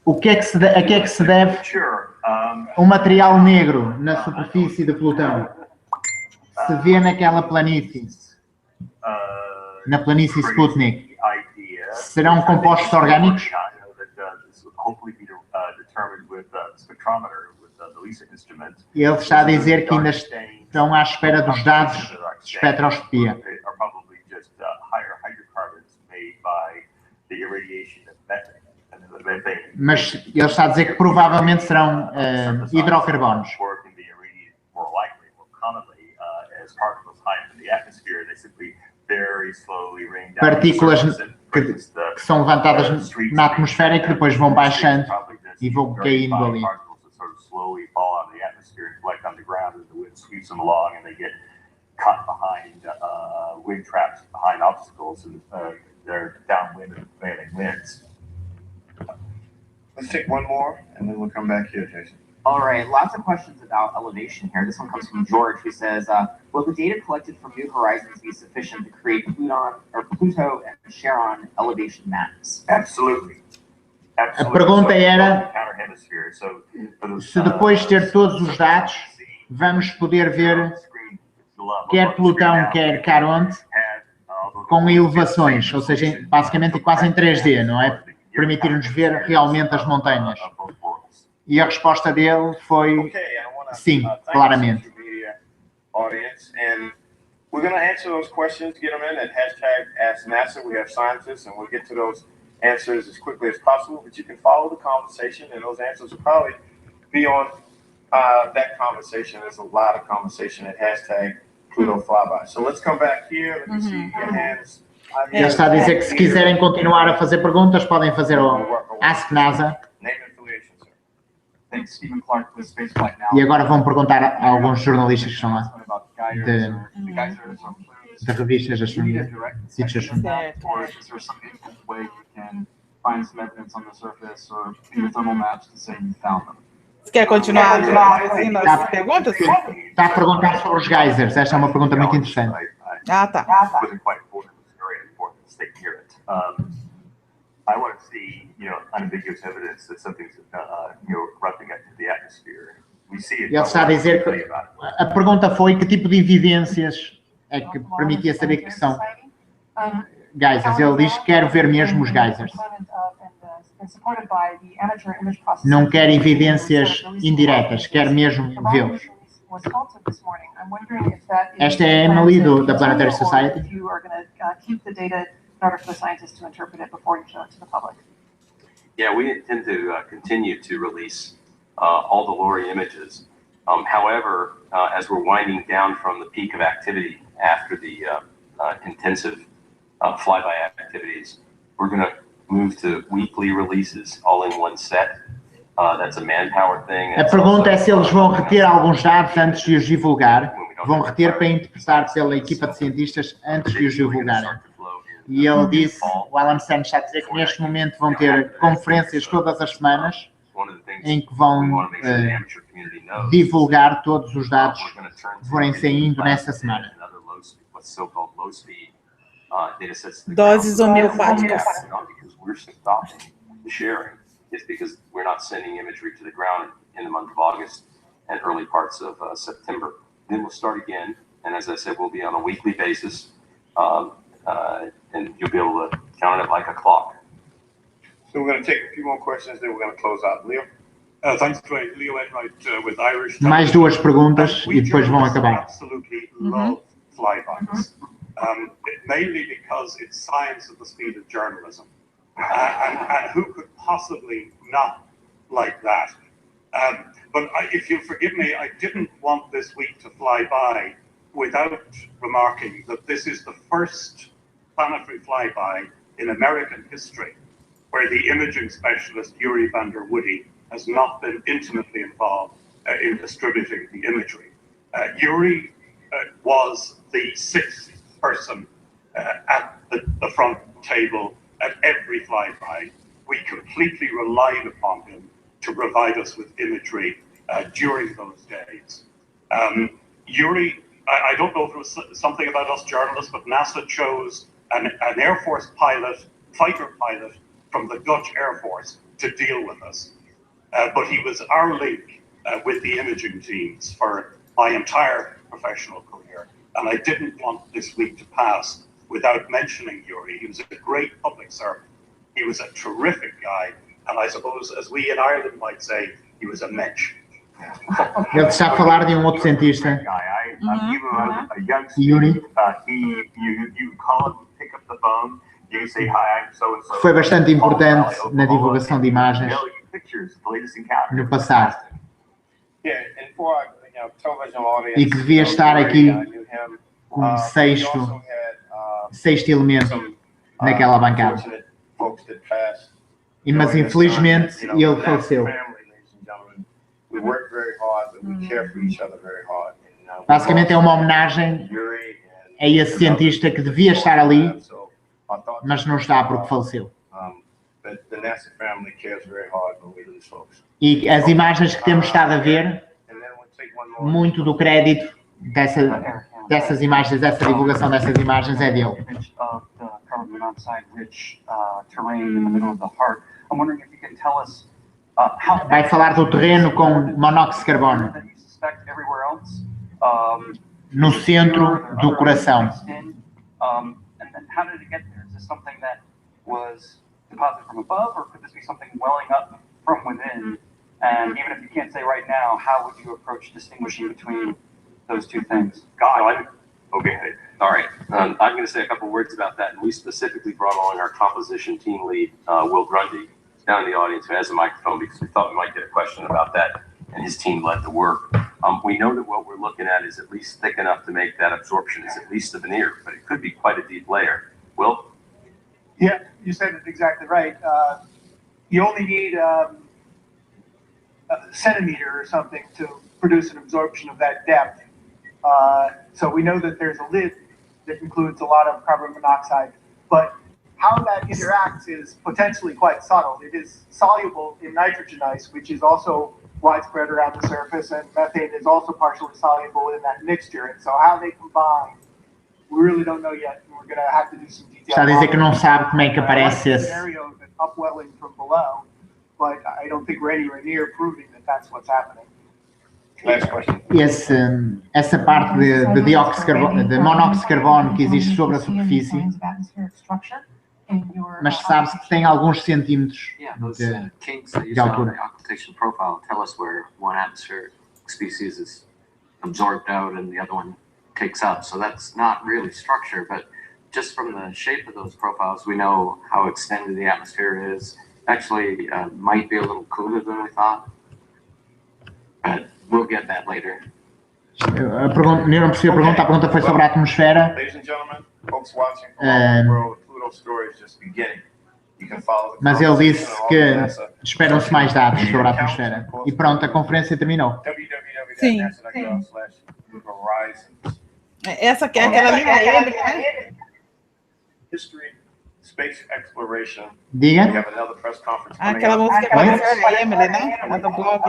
A que é que se deve o material negro na superfície de Plutão? Se vê naquela planície, na planície Sputnik, serão compostos orgânicos? E ele está a dizer que ainda estão à espera dos dados de espectroscopia. Mas ele está a dizer que provavelmente serão hidrocarbonos. Partículas que são levantadas na atmosfera e que depois vão baixando e vão caindo ali. Let's take one more, and then we'll come back here, Jason. All right, lots of questions about elevation here. This one comes from George, who says, will the data collected from New Horizons be sufficient to create Pluto and Charon elevation maps? Absolutely. A pergunta era se depois de ter todos os dados, vamos poder ver quer Plutão, quer Caronte, com elevações, ou seja, basicamente quase em 3D, não é? Permitir-nos ver realmente as montanhas. E a resposta dele foi sim, claramente. We're going to answer those questions, get them in at #AskNASA. We have scientists, and we'll get to those answers as quickly as possible. But you can follow the conversation, and those answers will probably be on that conversation. There's a lot of conversation at #PlutoFlyby. So let's come back here. Let me see your hands. Ele está a dizer que se quiserem continuar a fazer perguntas, podem fazer ao Ask NASA. E agora vão perguntar a alguns jornalistas que estão lá, de revistas de astronomia, sítios de astronomia. Você quer continuar fazendo as perguntas? Está a perguntar sobre os geysers. Esta é uma pergunta muito interessante. Ah, tá. I want to see, unambiguous evidence that something's, erupting into the atmosphere. We see it. Ele está a dizer que a pergunta foi que tipo de evidências é que permitia saber que são geysers. Ele diz que quer ver mesmo os geysers. Não quer evidências indiretas, quer mesmo vê-los. Esta é a Emily da Planetary Society. In order for the scientists to interpret it before you show it to the public. Yeah, we intend to continue to release all the LORRI images. However, as we're winding down from the peak of activity after the intensive flyby activities, we're going to move to weekly releases all in one set. That's a manpower thing. A pergunta é se eles vão reter alguns dados antes de os divulgar. Vão reter para interpretar pela equipa de cientistas antes de os divulgarem. E ele disse, o Alan Sands está a dizer que neste momento vão ter conferências todas as semanas em que vão divulgar todos os dados que forem saindo nessa semana. Doses homeopáticas. Is because we're not sending imagery to the ground in the month of August and early parts of September. Then we'll start again, and as I said, we'll be on a weekly basis, and you'll be able to count it like a clock. So we're going to take a few more questions, then we're going to close out. Leo? Thanks, Dwayne. Leo Enright with Irish. Mais duas perguntas e depois vão acabar. Absolutely love flybys, mainly because it's science at the speed of journalism. And who could possibly not like that? But if you'll forgive me, I didn't want this week to fly by without remarking that this is the first planetary flyby in American history where the imaging specialist Yuri van der Woody has not been intimately involved in distributing the imagery. Yuri was the sixth person at the front table at every flyby. We completely relied upon him to provide us with imagery during those days. Yuri, I don't know if it was something about us journalists, but NASA chose an Air Force pilot, fighter pilot from the Dutch Air Force to deal with us. But he was our link with the imaging teams for my entire professional career. And I didn't want this week to pass without mentioning Yuri. He was a great public servant. He was a terrific guy. And I suppose, as we in Ireland might say, he was a mensch. Ele está a falar de outro cientista. Yuri. You call him, pick up the phone, you say, hi, I'm so-and-so. Foi bastante importante na divulgação de imagens no passado. E que devia estar aqui como sexto elemento naquela bancada. Mas infelizmente ele faleceu. Basicamente é uma homenagem a esse cientista que devia estar ali, mas não está porque faleceu. E as imagens que temos estado a ver, muito do crédito dessas imagens, dessa divulgação dessas imagens é dele. Vai falar do terreno com monóxido de carbono no centro do coração. Deposited from above, or could this be something welling up from within? And even if you can't say right now, how would you approach distinguishing between those two things? God, okay. All right. I'm going to say a couple words about that. And we specifically brought along our composition team lead, Will Grundy, down in the audience who has a microphone because we thought we might get a question about that. And his team led the work. We know that what we're looking at is at least thick enough to make that absorption is at least a veneer, but it could be quite a deep layer. Will? Yeah, you said it exactly right. You only need a centimeter or something to produce an absorption of that depth. So we know that there's a lid that includes a lot of carbon monoxide, but how that interacts is potentially quite subtle. It is soluble in nitrogen ice, which is also widespread around the surface, and methane is also partially soluble in that mixture. And so how they combine, we really don't know yet. We're going to have to do some detail. Está a dizer que não sabe como é que aparece esse. Upwelling from below, but I don't think we're anywhere near proving that that's what's happening. Essa parte de dióxido de carbono, de monóxido de carbono que existe sobre a superfície, mas sabe-se que tem alguns centímetros de altura. Profile tell us where one atmospheric species is absorbed out and the other one takes up. So that's not really structure, but just from the shape of those profiles, we know how extended the atmosphere is. Actually, might be a little cooler than we thought, but we'll get that later. A pergunta foi sobre a atmosfera. Mas ele disse que esperam-se mais dados sobre a atmosfera. E pronto, a conferência terminou. Sim. Essa aqui é aquela ali, né? Space exploration. Diga. We have another press conference Aquela música que apareceu é a Emily, né? A do blog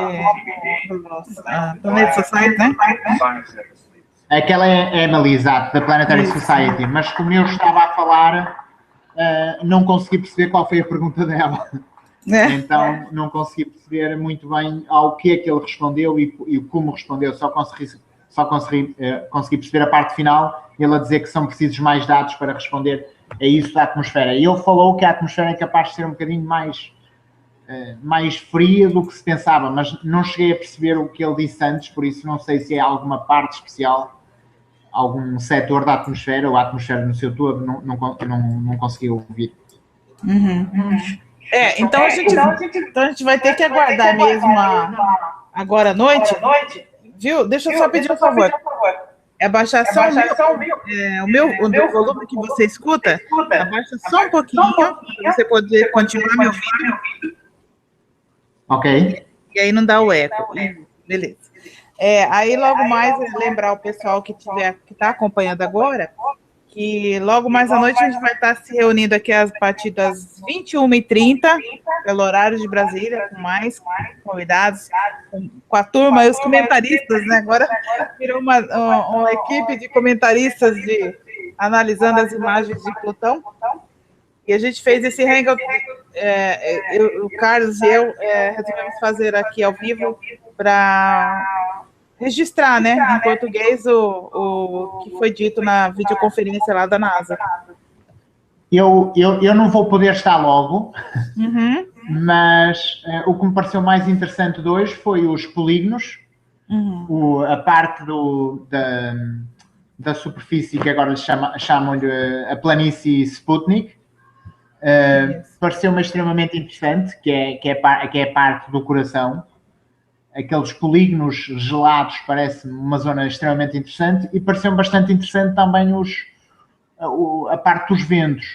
Planet Society, né? Aquela é a Emily, exato, da Planetary Society. Mas como eu estava a falar, não consegui perceber qual foi a pergunta dela. Então não consegui perceber muito bem ao que é que ele respondeu e como respondeu. Só consegui perceber a parte final, ele a dizer que são precisos mais dados para responder a isso da atmosfera. E ele falou que a atmosfera é capaz de ser um bocadinho mais fria do que se pensava, mas não cheguei a perceber o que ele disse antes, por isso não sei se é alguma parte especial, algum setor da atmosfera ou a atmosfera no seu todo, não consegui ouvir. Então a gente vai ter que aguardar mesmo agora à noite, viu? Deixa eu só pedir um favor. Abaixar só o meu volume que você escuta, abaixa só um pouquinho, para você poder continuar me ouvindo. Ok. E aí não dá o eco. Beleza. Aí logo mais, lembrar o pessoal que está acompanhando agora, que logo mais à noite a gente vai estar se reunindo aqui a partir das 21h30, pelo horário de Brasília, com mais convidados, com a turma e os comentaristas, né? Agora virou uma equipe de comentaristas analisando as imagens de Plutão. E a gente fez esse hangout, o Carlos e eu resolvemos fazer aqui ao vivo para registrar, né, em português o que foi dito na videoconferência lá da NASA. Eu não vou poder estar logo, mas o que me pareceu mais interessante de hoje foi os polígonos, a parte da superfície que agora chamam-lhe a planície Sputnik. Pareceu-me extremamente interessante, que é a parte do coração. Aqueles polígonos gelados parece-me uma zona extremamente interessante e pareceu-me bastante interessante também a parte dos ventos.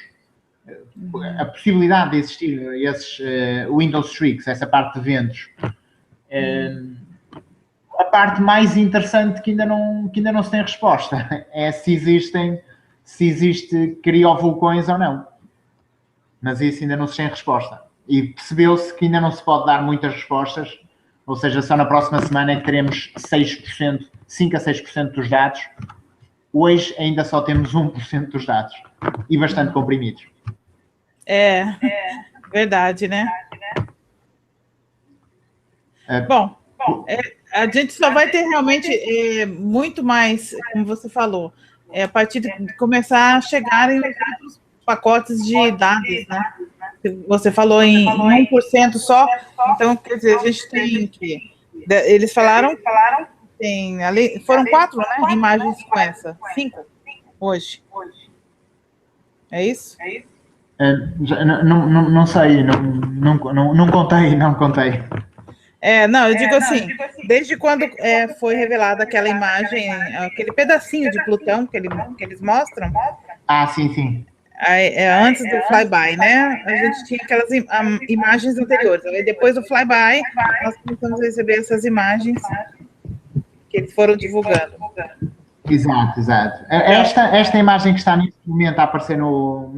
A possibilidade de existir esses window streaks, essa parte de ventos. A parte mais interessante que ainda não se tem resposta é se existe criovulcões ou não. Mas isso ainda não se tem resposta. E percebeu-se que ainda não se pode dar muitas respostas, ou seja, só na próxima semana é que teremos 6%, 5 a 6% dos dados. Hoje ainda só temos 1% dos dados. E bastante comprimidos. Verdade, né? Bom, a gente só vai ter realmente muito mais, como você falou, a partir de começar a chegar em outros pacotes de dados, né? Você falou em 1% só, então, quer dizer, a gente tem que... Eles falaram, tem ali, foram 4, né, imagens com essa, 5 hoje. É isso? Não sei, não contei. Não, eu digo assim, desde quando foi revelada aquela imagem, aquele pedacinho de Plutão que eles mostram... Sim. Antes do flyby, né? A gente tinha aquelas imagens anteriores. Aí depois do flyby, nós começamos a receber essas imagens que eles foram divulgando. Exato. Esta imagem que está neste momento a aparecer no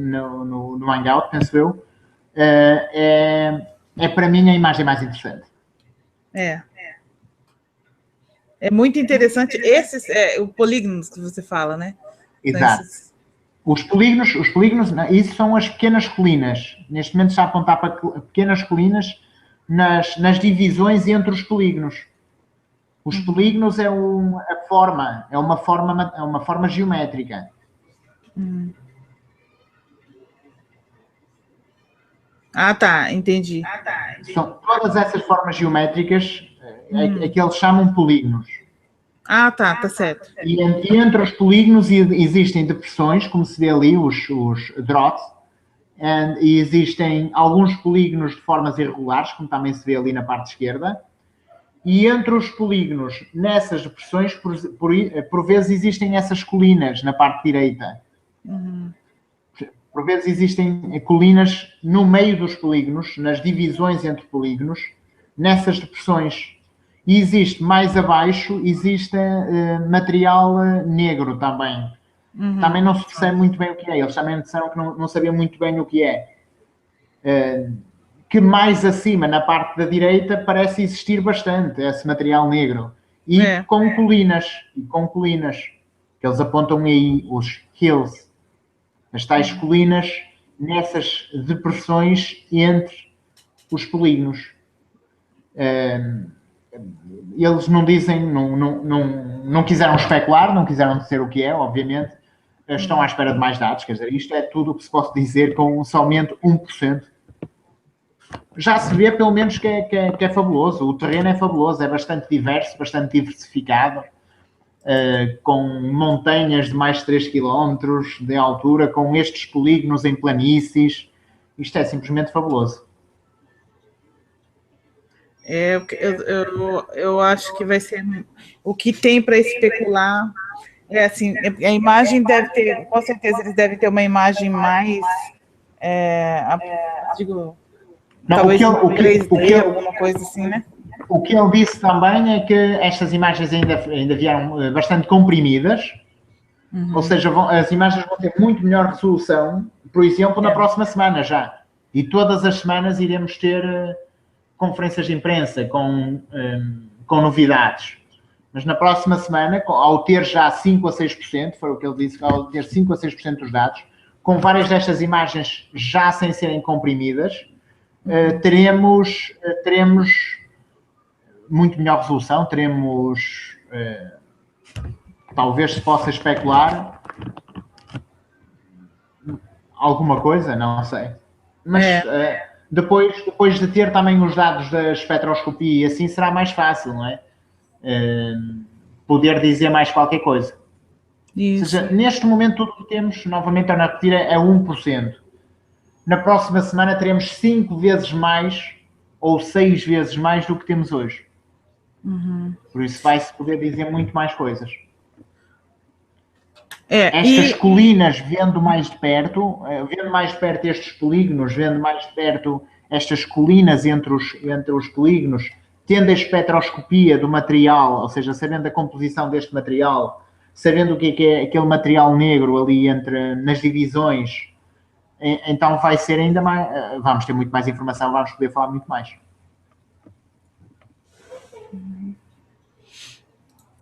Hangout, penso eu, é para mim a imagem mais interessante. É muito interessante esses polígonos que você fala, né? Exato. Os polígonos, isso são as pequenas colinas. Neste momento está a apontar para pequenas colinas nas divisões entre os polígonos. Os polígonos é uma forma geométrica. Entendi. São todas essas formas geométricas que eles chamam polígonos. Tá certo. E entre os polígonos existem depressões, como se vê ali, os drops, e existem alguns polígonos de formas irregulares, como também se vê ali na parte esquerda, e entre os polígonos, nessas depressões, por vezes existem essas colinas na parte direita. Por vezes existem colinas no meio dos polígonos, nas divisões entre polígonos, nessas depressões. E existe mais abaixo, existe material negro também. Também não se percebe muito bem o que é. Eles também disseram que não sabiam muito bem o que é. Que mais acima, na parte da direita, parece existir bastante esse material negro. E com colinas. Que eles apontam aí, os hills. As tais colinas nessas depressões entre os polígonos. Eles não dizem, não quiseram especular, não quiseram dizer o que é, obviamente. Estão à espera de mais dados, quer dizer, isto é tudo o que se pode dizer com somente 1%. Já se vê, pelo menos, que é fabuloso. O terreno é fabuloso, é bastante diverso, bastante diversificado, com montanhas de mais de 3 km de altura, com estes polígonos em planícies. Isto é simplesmente fabuloso. Eu acho que vai ser o que tem para especular. Assim, a imagem deve ter, com certeza eles devem ter uma imagem mais, talvez 3D, alguma coisa assim, né? O que ele disse também é que estas imagens ainda vieram bastante comprimidas, ou seja, as imagens vão ter muito melhor resolução, por exemplo, na próxima semana já. E todas as semanas iremos ter conferências de imprensa com novidades. Mas na próxima semana, ao ter já 5 a 6%, foi o que ele disse, ao ter 5 a 6% dos dados, com várias destas imagens já sem serem comprimidas, teremos muito melhor resolução, teremos, talvez se possa especular, alguma coisa, não sei. Mas depois de ter também os dados da espectroscopia, assim será mais fácil, não é? Poder dizer mais qualquer coisa. Isso. Ou seja, neste momento tudo que temos, novamente a repetir, é 1%. Na próxima semana teremos 5 vezes mais ou 6 vezes mais do que temos hoje. Por isso vai-se poder dizer muito mais coisas. Estas colinas, vendo mais de perto estes polígonos, vendo mais de perto estas colinas entre os polígonos, tendo a espectroscopia do material, ou seja, sabendo a composição deste material, sabendo o que é aquele material negro ali nas divisões, então vai ser ainda mais, vamos ter muito mais informação, vamos poder falar muito mais.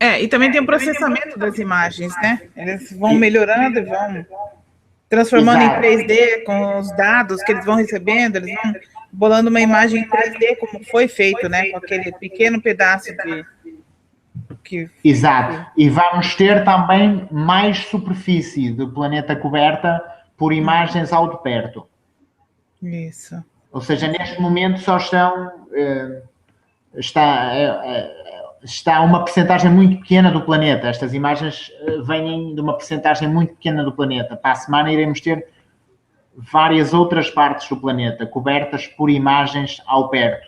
E também tem o processamento das imagens, né? Eles vão melhorando e vão transformando em 3D com os dados que eles vão recebendo, eles vão bolando uma imagem em 3D, como foi feito, né? Com aquele pequeno pedaço Exato. E vamos ter também mais superfície do planeta coberta por imagens ao de perto. Isso. Ou seja, neste momento só está uma percentagem muito pequena do planeta. Estas imagens vêm de uma percentagem muito pequena do planeta. Para a semana iremos ter várias outras partes do planeta cobertas por imagens ao perto.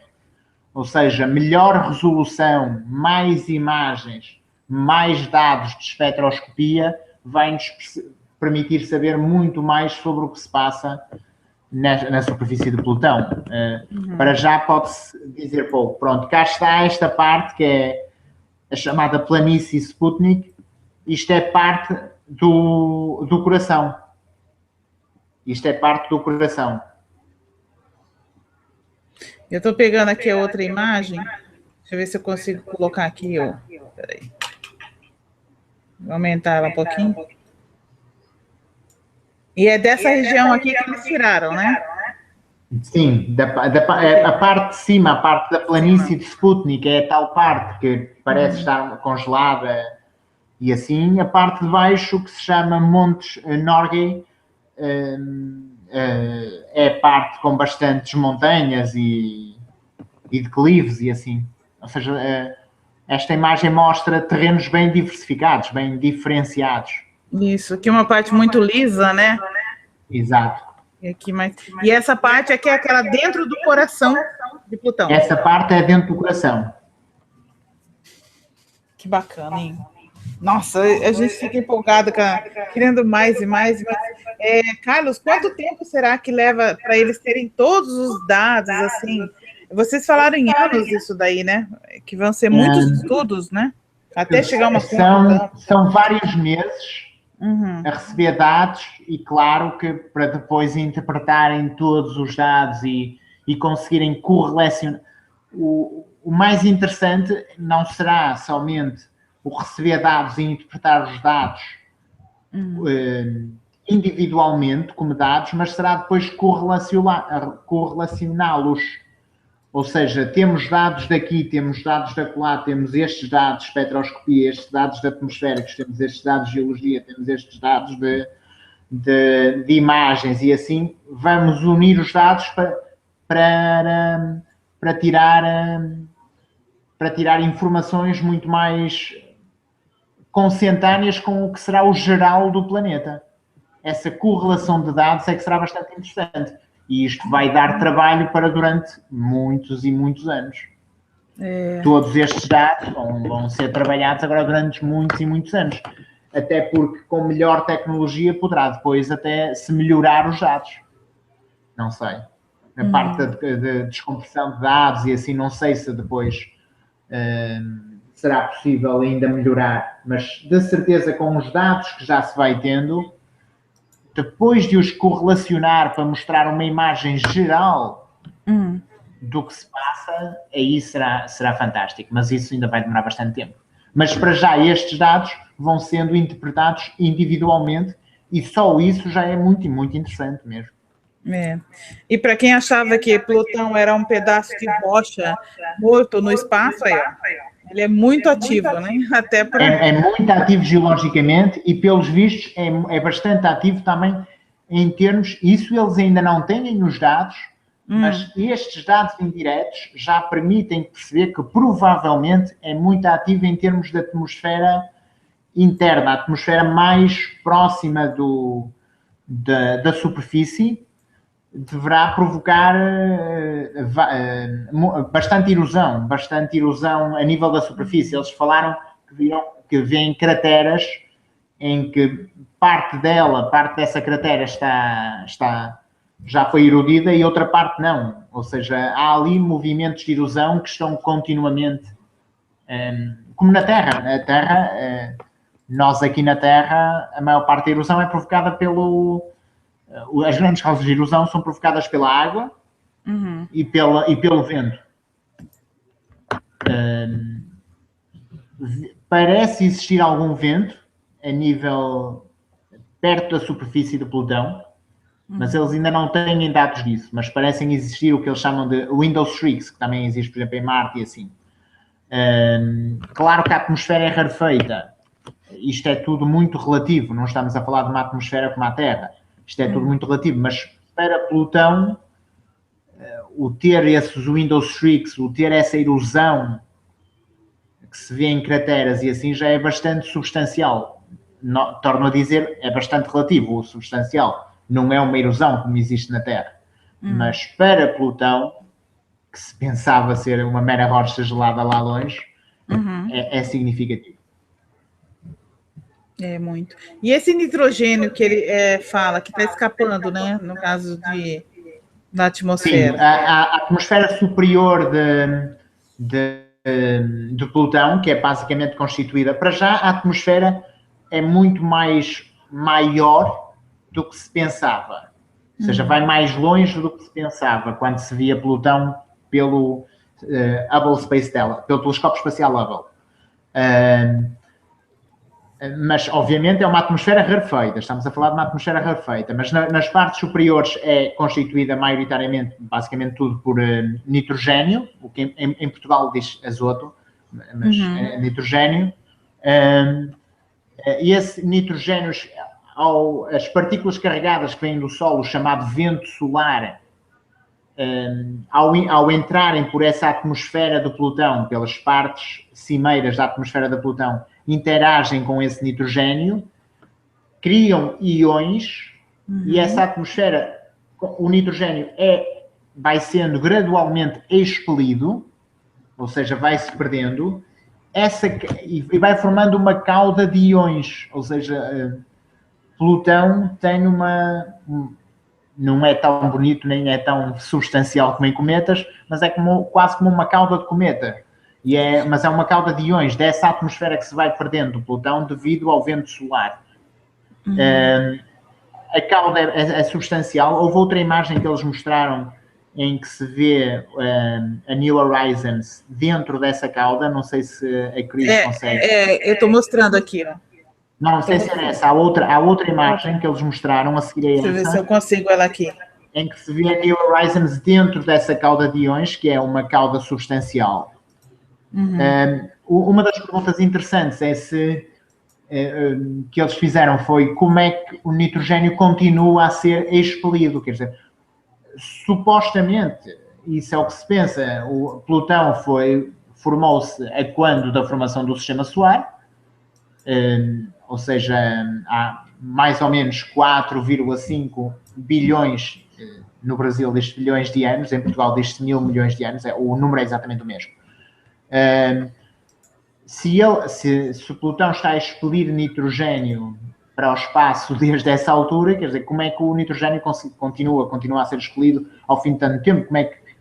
Ou seja, melhor resolução, mais imagens, mais dados de espectroscopia vai-nos permitir saber muito mais sobre o que se passa na superfície de Plutão. Para já pode-se dizer pouco. Pronto, cá está esta parte que é a chamada planície Sputnik. Isto é parte do coração. Isto é parte do coração. Eu estou pegando aqui a outra imagem. Deixa eu ver se eu consigo colocar aqui. Peraí. Vou aumentar ela um pouquinho. E é dessa região aqui que eles tiraram, né? Sim, a parte de cima, a parte da planície de Sputnik, é a tal parte que parece estar congelada e assim. A parte de baixo, que se chama Montes Norgay, é parte com bastantes montanhas e declives e assim. Ou seja, esta imagem mostra terrenos bem diversificados, bem diferenciados. Isso, aqui é uma parte muito lisa, né? Exato. E essa parte aqui é aquela dentro do coração de Plutão. Essa parte é dentro do coração. Que bacana, hein? Nossa, a gente fica empolgado, querendo mais e mais e mais. Carlos, quanto tempo será que leva para eles terem todos os dados, assim? Vocês falaram em anos isso daí, né? Que vão ser muitos estudos, né? Até chegar uma conta. São vários meses a receber dados e, claro, que para depois interpretarem todos os dados e conseguirem correlacionar. O mais interessante não será somente o receber dados e interpretar os dados individualmente como dados, mas será depois correlacioná-los. Ou seja, temos dados daqui, temos dados da acolá, temos estes dados de espectroscopia, estes dados de atmosféricos, temos estes dados de geologia, temos estes dados de imagens e assim vamos unir os dados para tirar informações muito mais consentâneas com o que será o geral do planeta. Essa correlação de dados é que será bastante interessante. E isto vai dar trabalho para durante muitos e muitos anos. Todos estes dados vão ser trabalhados agora durante muitos e muitos anos. Até porque com melhor tecnologia poderá depois até se melhorar os dados. Não sei. A parte da descompressão de dados e assim, não sei se depois será possível ainda melhorar. Mas de certeza com os dados que já se vai tendo, depois de os correlacionar para mostrar uma imagem geral do que se passa, aí será fantástico. Mas isso ainda vai demorar bastante tempo. Mas para já estes dados vão sendo interpretados individualmente e só isso já é muito, muito interessante mesmo. E para quem achava que Plutão era um pedaço de rocha morto no espaço, ele é muito ativo, né? Até para... é muito ativo geologicamente e, pelos vistos, é bastante ativo também em termos... Isso eles ainda não têm nos dados, mas estes dados indiretos já permitem perceber que provavelmente é muito ativo em termos de atmosfera interna, a atmosfera mais próxima da superfície, deverá provocar bastante erosão a nível da superfície. Eles falaram que vêem crateras em que parte dessa cratera já foi erodida e outra parte não. Ou seja, há ali movimentos de erosão que estão continuamente, como na Terra. A Terra, nós aqui na Terra, a maior parte da erosão é provocada as grandes causas de erosão são provocadas pela água e pelo vento. Parece existir algum vento a nível perto da superfície de Plutão, mas eles ainda não têm dados disso, mas parecem existir o que eles chamam de window streaks, que também existe, por exemplo, em Marte e assim. Claro que a atmosfera é rarefeita. Isto é tudo muito relativo, não estamos a falar de uma atmosfera como a Terra. Isto é tudo muito relativo, mas para Plutão, o ter esses window streaks, o ter essa erosão que se vê em crateras e assim já é bastante substancial. Torno a dizer, é bastante relativo o substancial. Não é uma erosão como existe na Terra. Mas para Plutão, que se pensava ser uma mera rocha gelada lá longe, é significativo. É muito. E esse nitrogênio que ele fala, que está escapando, né? No caso da atmosfera. Sim, a atmosfera superior de Plutão, que é basicamente constituída... Para já, a atmosfera é muito maior do que se pensava. Ou seja, vai mais longe do que se pensava quando se via Plutão pelo Hubble Space Telescope, pelo telescópio espacial Hubble. Mas, obviamente, é uma atmosfera rarefeita. Estamos a falar de uma atmosfera rarefeita. Mas nas partes superiores é constituída maioritariamente, basicamente tudo por nitrogênio, o que em Portugal diz azoto, mas é nitrogênio. E esse nitrogênio, as partículas carregadas que vêm do Sol, o chamado vento solar, ao entrarem por essa atmosfera do Plutão, pelas partes cimeiras da atmosfera de Plutão, interagem com esse nitrogênio, criam íons e essa atmosfera, o nitrogênio vai sendo gradualmente expelido, ou seja, vai-se perdendo e vai formando uma cauda de íons, ou seja, Plutão tem não é tão bonito nem é tão substancial como em cometas, mas é quase como uma cauda de cometa. Mas é uma cauda de íons dessa atmosfera que se vai perdendo do Plutão devido ao vento solar. A cauda é substancial. Houve outra imagem que eles mostraram em que se vê a New Horizons dentro dessa cauda. Não sei se a Cris consegue. Eu estou mostrando aqui. Ó. Não sei se é essa. Há outra imagem que eles mostraram a seguir a essa. Deixa eu ver se eu consigo ela aqui. Em que se vê a New Horizons dentro dessa cauda de íons, que é uma cauda substancial. Uma das perguntas interessantes é que eles fizeram foi como é que o nitrogênio continua a ser expelido. Quer dizer, supostamente, isso é o que se pensa, o Plutão formou-se a quando da formação do Sistema Solar, ou seja, há mais ou menos 4,5 bilhões, no Brasil diz bilhões de anos, em Portugal diz-se 1.000 milhões de anos, o número é exatamente o mesmo. Se o Plutão está a expelir nitrogênio para o espaço desde essa altura, quer dizer, como é que o nitrogênio continua a ser expelido ao fim de tanto tempo?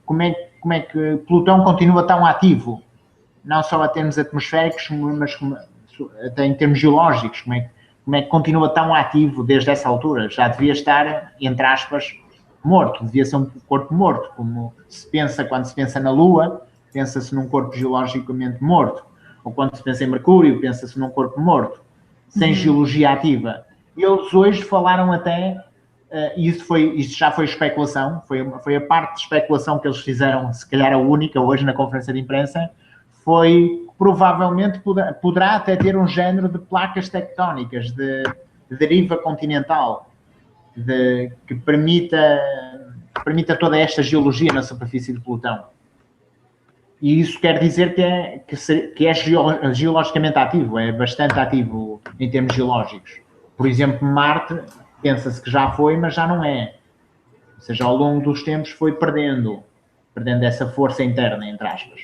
Como é que Plutão continua tão ativo? Não só em termos atmosféricos, mas até em termos geológicos. Como é que continua tão ativo desde essa altura? Já devia estar, entre aspas, morto. Devia ser um corpo morto, como quando se pensa na Lua, pensa-se num corpo geologicamente morto. Ou quando se pensa em Mercúrio, pensa-se num corpo morto, sem geologia ativa. Eles hoje falaram até, isto já foi especulação, foi a parte de especulação que eles fizeram, se calhar a única, hoje na conferência de imprensa, foi que provavelmente poderá até ter um género de placas tectónicas, de deriva continental, que permita toda esta geologia na superfície de Plutão. E isso quer dizer que é geologicamente ativo, é bastante ativo em termos geológicos. Por exemplo, Marte, pensa-se que já foi, mas já não é. Ou seja, ao longo dos tempos foi perdendo essa força interna, entre aspas.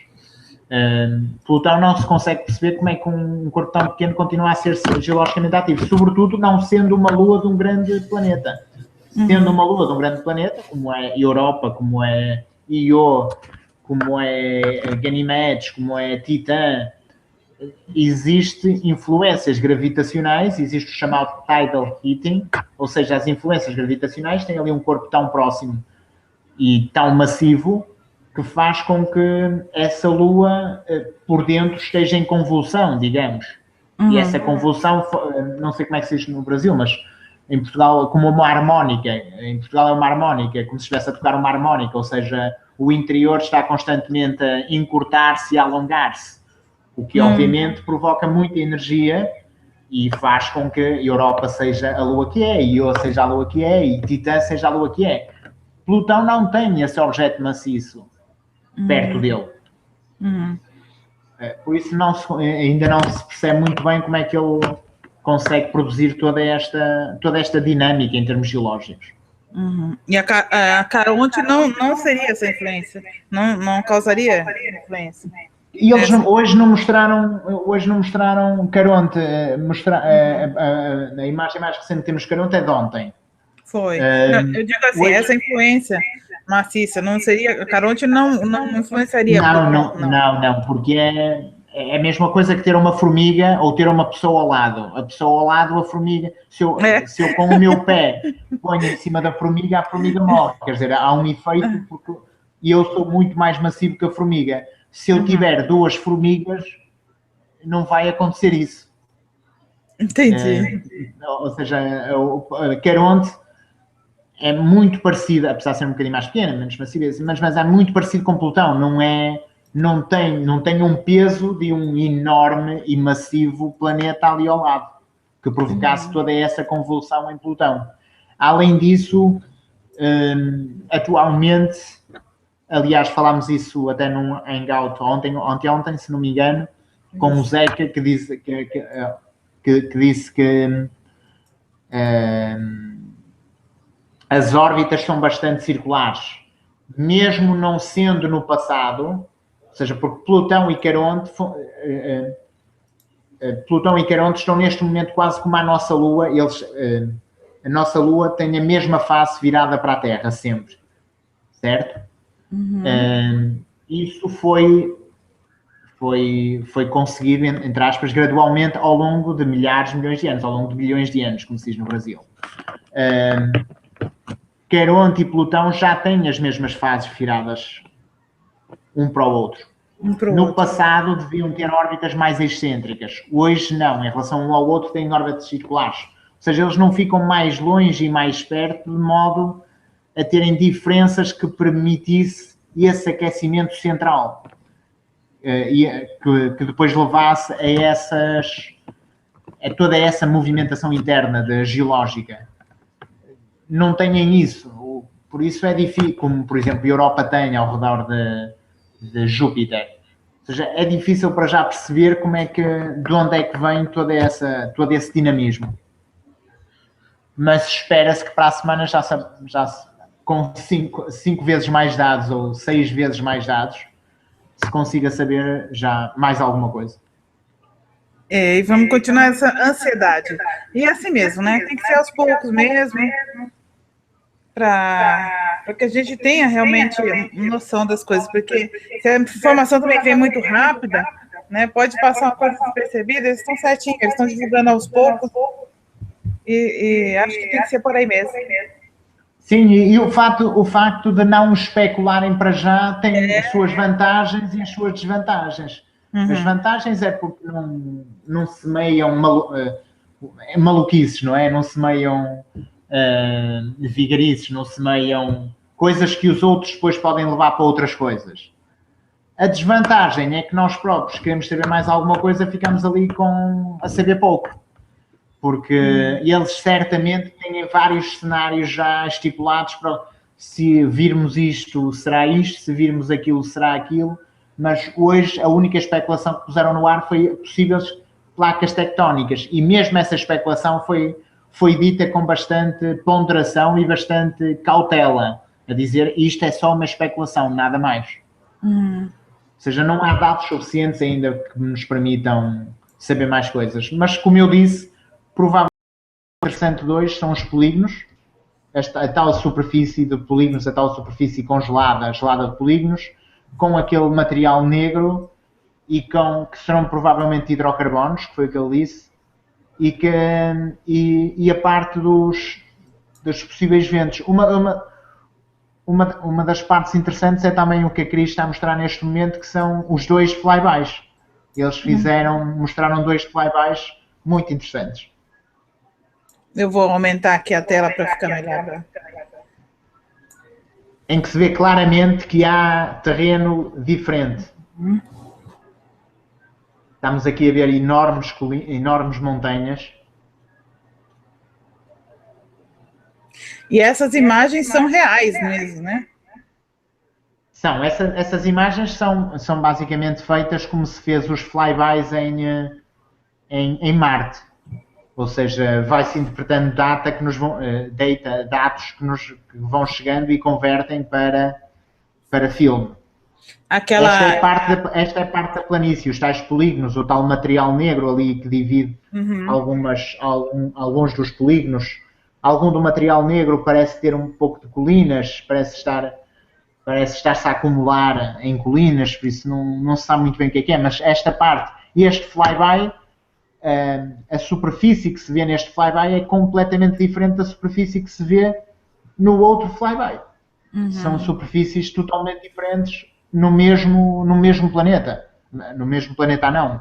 Plutão não se consegue perceber como é que um corpo tão pequeno continua a ser geologicamente ativo, sobretudo não sendo uma lua de um grande planeta. Sendo uma lua de um grande planeta, como é Europa, como é Io, como é Ganimedes, como é Titã, existem influências gravitacionais, existe o chamado tidal heating, ou seja, as influências gravitacionais têm ali um corpo tão próximo e tão massivo que faz com que essa Lua por dentro esteja em convulsão, digamos. E essa convulsão, não sei como é que se diz no Brasil, mas em Portugal, como uma harmónica. Em Portugal é uma harmónica, como se estivesse a tocar uma harmónica, ou seja, o interior está constantemente a encurtar-se e a alongar-se, o que obviamente provoca muita energia e faz com que a Europa seja a Lua que é, e Io seja a Lua que é, e Titã seja a Lua que é. Plutão não tem esse objeto maciço perto dele. Por isso ainda não se percebe muito bem como é que ele consegue produzir toda esta dinâmica em termos geológicos. E a Caronte não seria essa influência? Não causaria influência? E eles hoje não mostraram Caronte. A imagem mais recente que temos Caronte é de ontem. Foi. Eu digo assim, essa influência maciça não seria... A Caronte não influenciaria? Não, porque é a mesma coisa que ter uma formiga ou ter uma pessoa ao lado. A pessoa ao lado, a formiga... Se eu com o meu pé ponho em cima da formiga, a formiga morre. Quer dizer, há um efeito e eu sou muito mais massivo que a formiga. Se eu tiver duas formigas, não vai acontecer isso. Entendi. Ou seja, a Caronte é muito parecida, apesar de ser um bocadinho mais pequena, menos massiva, mas é muito parecido com Plutão. Não tem um peso de um enorme e massivo planeta ali ao lado, que provocasse toda essa convulsão em Plutão. Além disso, atualmente, aliás, falámos isso até num hangout ontem, se não me engano, com o Zeca, que disse que as órbitas são bastante circulares. Mesmo não sendo no passado, seja, porque Plutão e Caronte estão neste momento quase como a nossa Lua. A nossa Lua tem a mesma face virada para a Terra, sempre. Certo? Isso foi conseguido, entre aspas, gradualmente ao longo de milhares de milhões de anos, ao longo de bilhões de anos, como se diz no Brasil. Caronte e Plutão já têm as mesmas fases viradas um para o outro. No passado deviam ter órbitas mais excêntricas. Hoje não, em relação um ao outro têm órbitas circulares. Ou seja, eles não ficam mais longe e mais perto, de modo a terem diferenças que permitisse esse aquecimento central. Que depois levasse a toda essa movimentação interna geológica. Não têm isso. Por isso é difícil, como por exemplo a Europa tem ao redor de Júpiter. Ou seja, é difícil para já perceber de onde é que vem todo esse dinamismo. Mas espera-se que para a semana já com 5 vezes mais dados ou 6 vezes mais dados, se consiga saber já mais alguma coisa. E vamos continuar essa ansiedade. E assim mesmo, né? Tem que ser aos poucos mesmo, para que a gente tenha realmente noção das coisas, porque se a informação também vem muito rápida, né? Pode passar uma coisa despercebida, eles estão certinhos, eles estão divulgando aos poucos, e acho que tem que ser por aí mesmo. Sim, e o facto de não especularem para já tem as suas vantagens e as suas desvantagens. As vantagens é porque não semeiam maluquices, não é? Não semeiam vigarices, não semeiam coisas que os outros depois podem levar para outras coisas. A desvantagem é que nós próprios queremos saber mais alguma coisa, ficamos ali a saber pouco. Porque eles certamente têm vários cenários já estipulados para se virmos isto, será isto, se virmos aquilo, será aquilo, mas hoje a única especulação que puseram no ar foi possíveis placas tectónicas, e mesmo essa especulação foi dita com bastante ponderação e bastante cautela, a dizer isto é só uma especulação, nada mais. Ou seja, não há dados suficientes ainda que nos permitam saber mais coisas, mas como eu disse, provavelmente o interessante 2 são os polígonos, a tal superfície de polígonos, a tal superfície congelada, gelada de polígonos, com aquele material negro e que serão provavelmente hidrocarbonos, que foi o que ele disse, e a parte dos possíveis ventos. Uma das partes interessantes é também o que a Cris está a mostrar neste momento, que são os 2 flybys. Eles mostraram 2 flybys muito interessantes. Eu vou aumentar aqui a tela para ficar melhor. Em que se vê claramente que há terreno diferente. Estamos aqui a ver enormes montanhas. E essas imagens são reais mesmo, né? São. Essas imagens são basicamente feitas como se fez os flybys em Marte. Ou seja, vai-se interpretando dados que vão chegando e convertem para filme. Esta é a parte da planície, os tais polígonos, o tal material negro ali que divide alguns dos polígonos. Algum do material negro parece ter um pouco de colinas, parece estar-se a acumular em colinas, por isso não se sabe muito bem o que é, mas esta parte, este flyby, a superfície que se vê neste flyby é completamente diferente da superfície que se vê no outro flyby. São superfícies totalmente diferentes no mesmo planeta. No mesmo planeta não.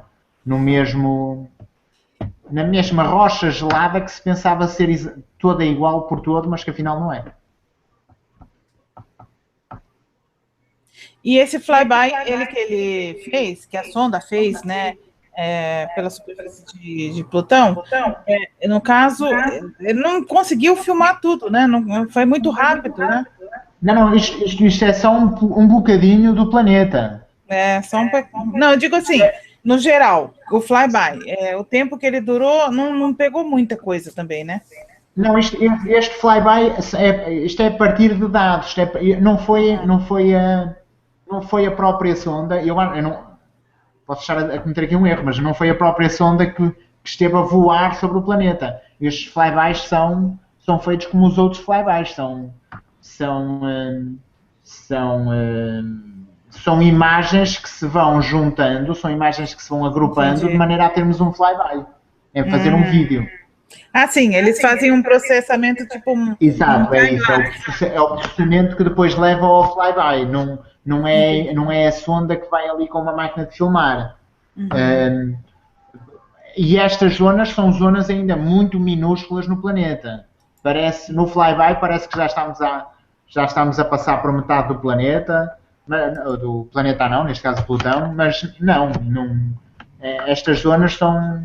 Na mesma rocha gelada que se pensava ser toda igual por todo, mas que afinal não é. E esse flyby, que ele fez, que a sonda fez, né? Pela superfície de Plutão, no caso, ele não conseguiu filmar tudo, né? Não foi muito rápido, né? Não, isto é só um bocadinho do planeta. Só um pouquinho. Não, eu digo assim, no geral, o flyby, o tempo que ele durou, não pegou muita coisa também, né? Não, este flyby, isto é a partir de dados, não foi não foi a própria sonda, eu não posso estar a cometer aqui um erro, mas não foi a própria sonda que esteve a voar sobre o planeta. Estes flybys são feitos como os outros flybys, são imagens que se vão juntando, são imagens que se vão agrupando de maneira a termos um flyby. É fazer um vídeo. Ah, sim, eles fazem um processamento tipo... Exato, é isso. É o processamento que depois leva ao flyby. Não é a sonda que vai ali com uma máquina de filmar. E estas zonas são zonas ainda muito minúsculas no planeta. No flyby parece que já estamos a passar por metade do planeta. Do planeta não, neste caso Plutão, mas não estas zonas são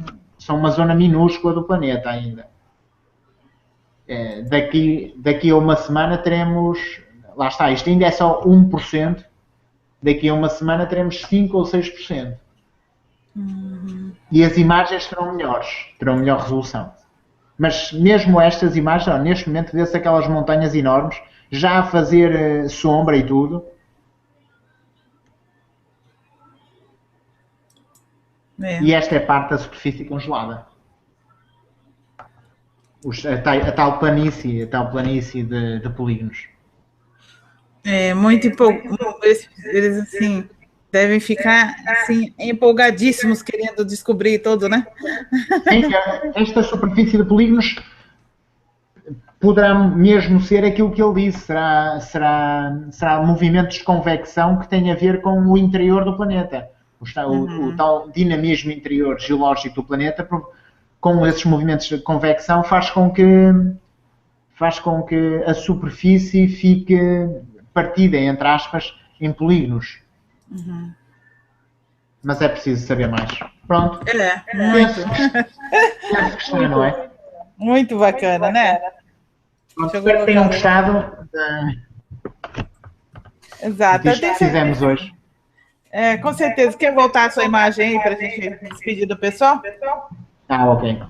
uma zona minúscula do planeta ainda. Daqui a uma semana teremos, lá está, isto ainda é só 1%, daqui a uma semana teremos 5 ou 6%. E as imagens serão melhores, terão melhor resolução. Mas mesmo estas imagens, neste momento vê-se aquelas montanhas enormes, já a fazer sombra e tudo. E esta é parte da superfície congelada. A tal planície de polígonos. Muito eles assim devem ficar assim empolgadíssimos querendo descobrir tudo, né? Sim, esta superfície de polígonos poderá mesmo ser aquilo que ele disse, será movimentos de convecção que têm a ver com o interior do planeta. O tal dinamismo interior geológico do planeta, com esses movimentos de convecção, faz com que a superfície fique partida, entre aspas, em polígonos. Mas é preciso saber mais. Pronto. Muito. Penso que está, não é? Muito bacana, né? Espero que tenham gostado disto que fizemos hoje. Com certeza. Quer voltar a sua imagem aí para a gente despedir do pessoal? Ok.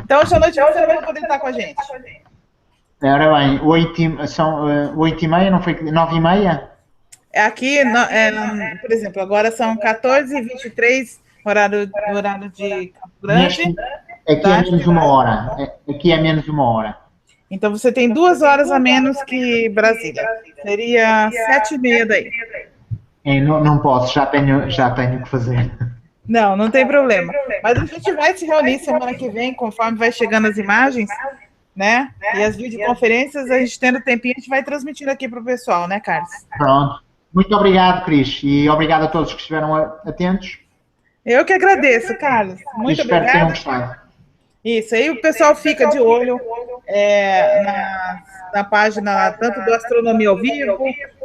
Então, hoje à noite você não vai poder estar com a gente. Ora bem, são 8h30, não foi 9h30? Aqui, por exemplo, agora são 14h23, horário de Campo Grande. Aqui é menos uma hora. Aqui é menos uma hora. Então, você tem 2 horas a menos que Brasília. Seria 7h30 daí. Não posso, já tenho que fazer. Não tem problema. Mas a gente vai se reunir semana que vem, conforme vai chegando as imagens, né? E as videoconferências, a gente tendo tempinho, a gente vai transmitindo aqui para o pessoal, né, Carlos? Pronto. Muito obrigado, Cris. E obrigado a todos que estiveram atentos. Eu que agradeço, Carlos. Muito espero obrigado. Que tenham gostado. Isso, aí o pessoal fica de olho na página tanto do Astronomia ao Vivo,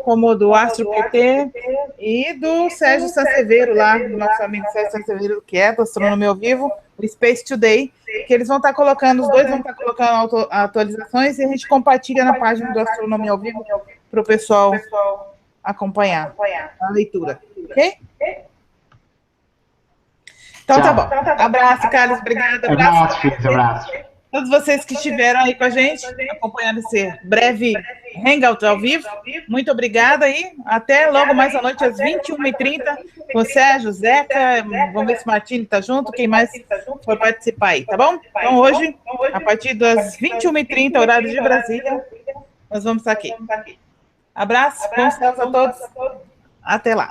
como do Astro PT e do Sérgio Sanseveiro lá, do nosso amigo Sérgio Sanseveiro, que é do Astronomia ao Vivo, o Space Today, que eles vão estar colocando, os dois vão estar colocando atualizações e a gente compartilha na página do Astronomia ao Vivo para o pessoal acompanhar a leitura, ok? Então tá bom. Abraço, Carlos. Obrigada. Abraço. Todos vocês que estiveram aí com a gente, acompanhando esse breve hangout ao vivo. Muito obrigada aí. Até logo mais à noite, às 21h30, com o Sérgio, Zeca. Vamos ver se o Martini está junto. Quem mais for participar aí, tá bom? Então hoje, a partir das 21h30, horário de Brasília, nós vamos estar aqui. Abraço, bons céus a todos. Até lá.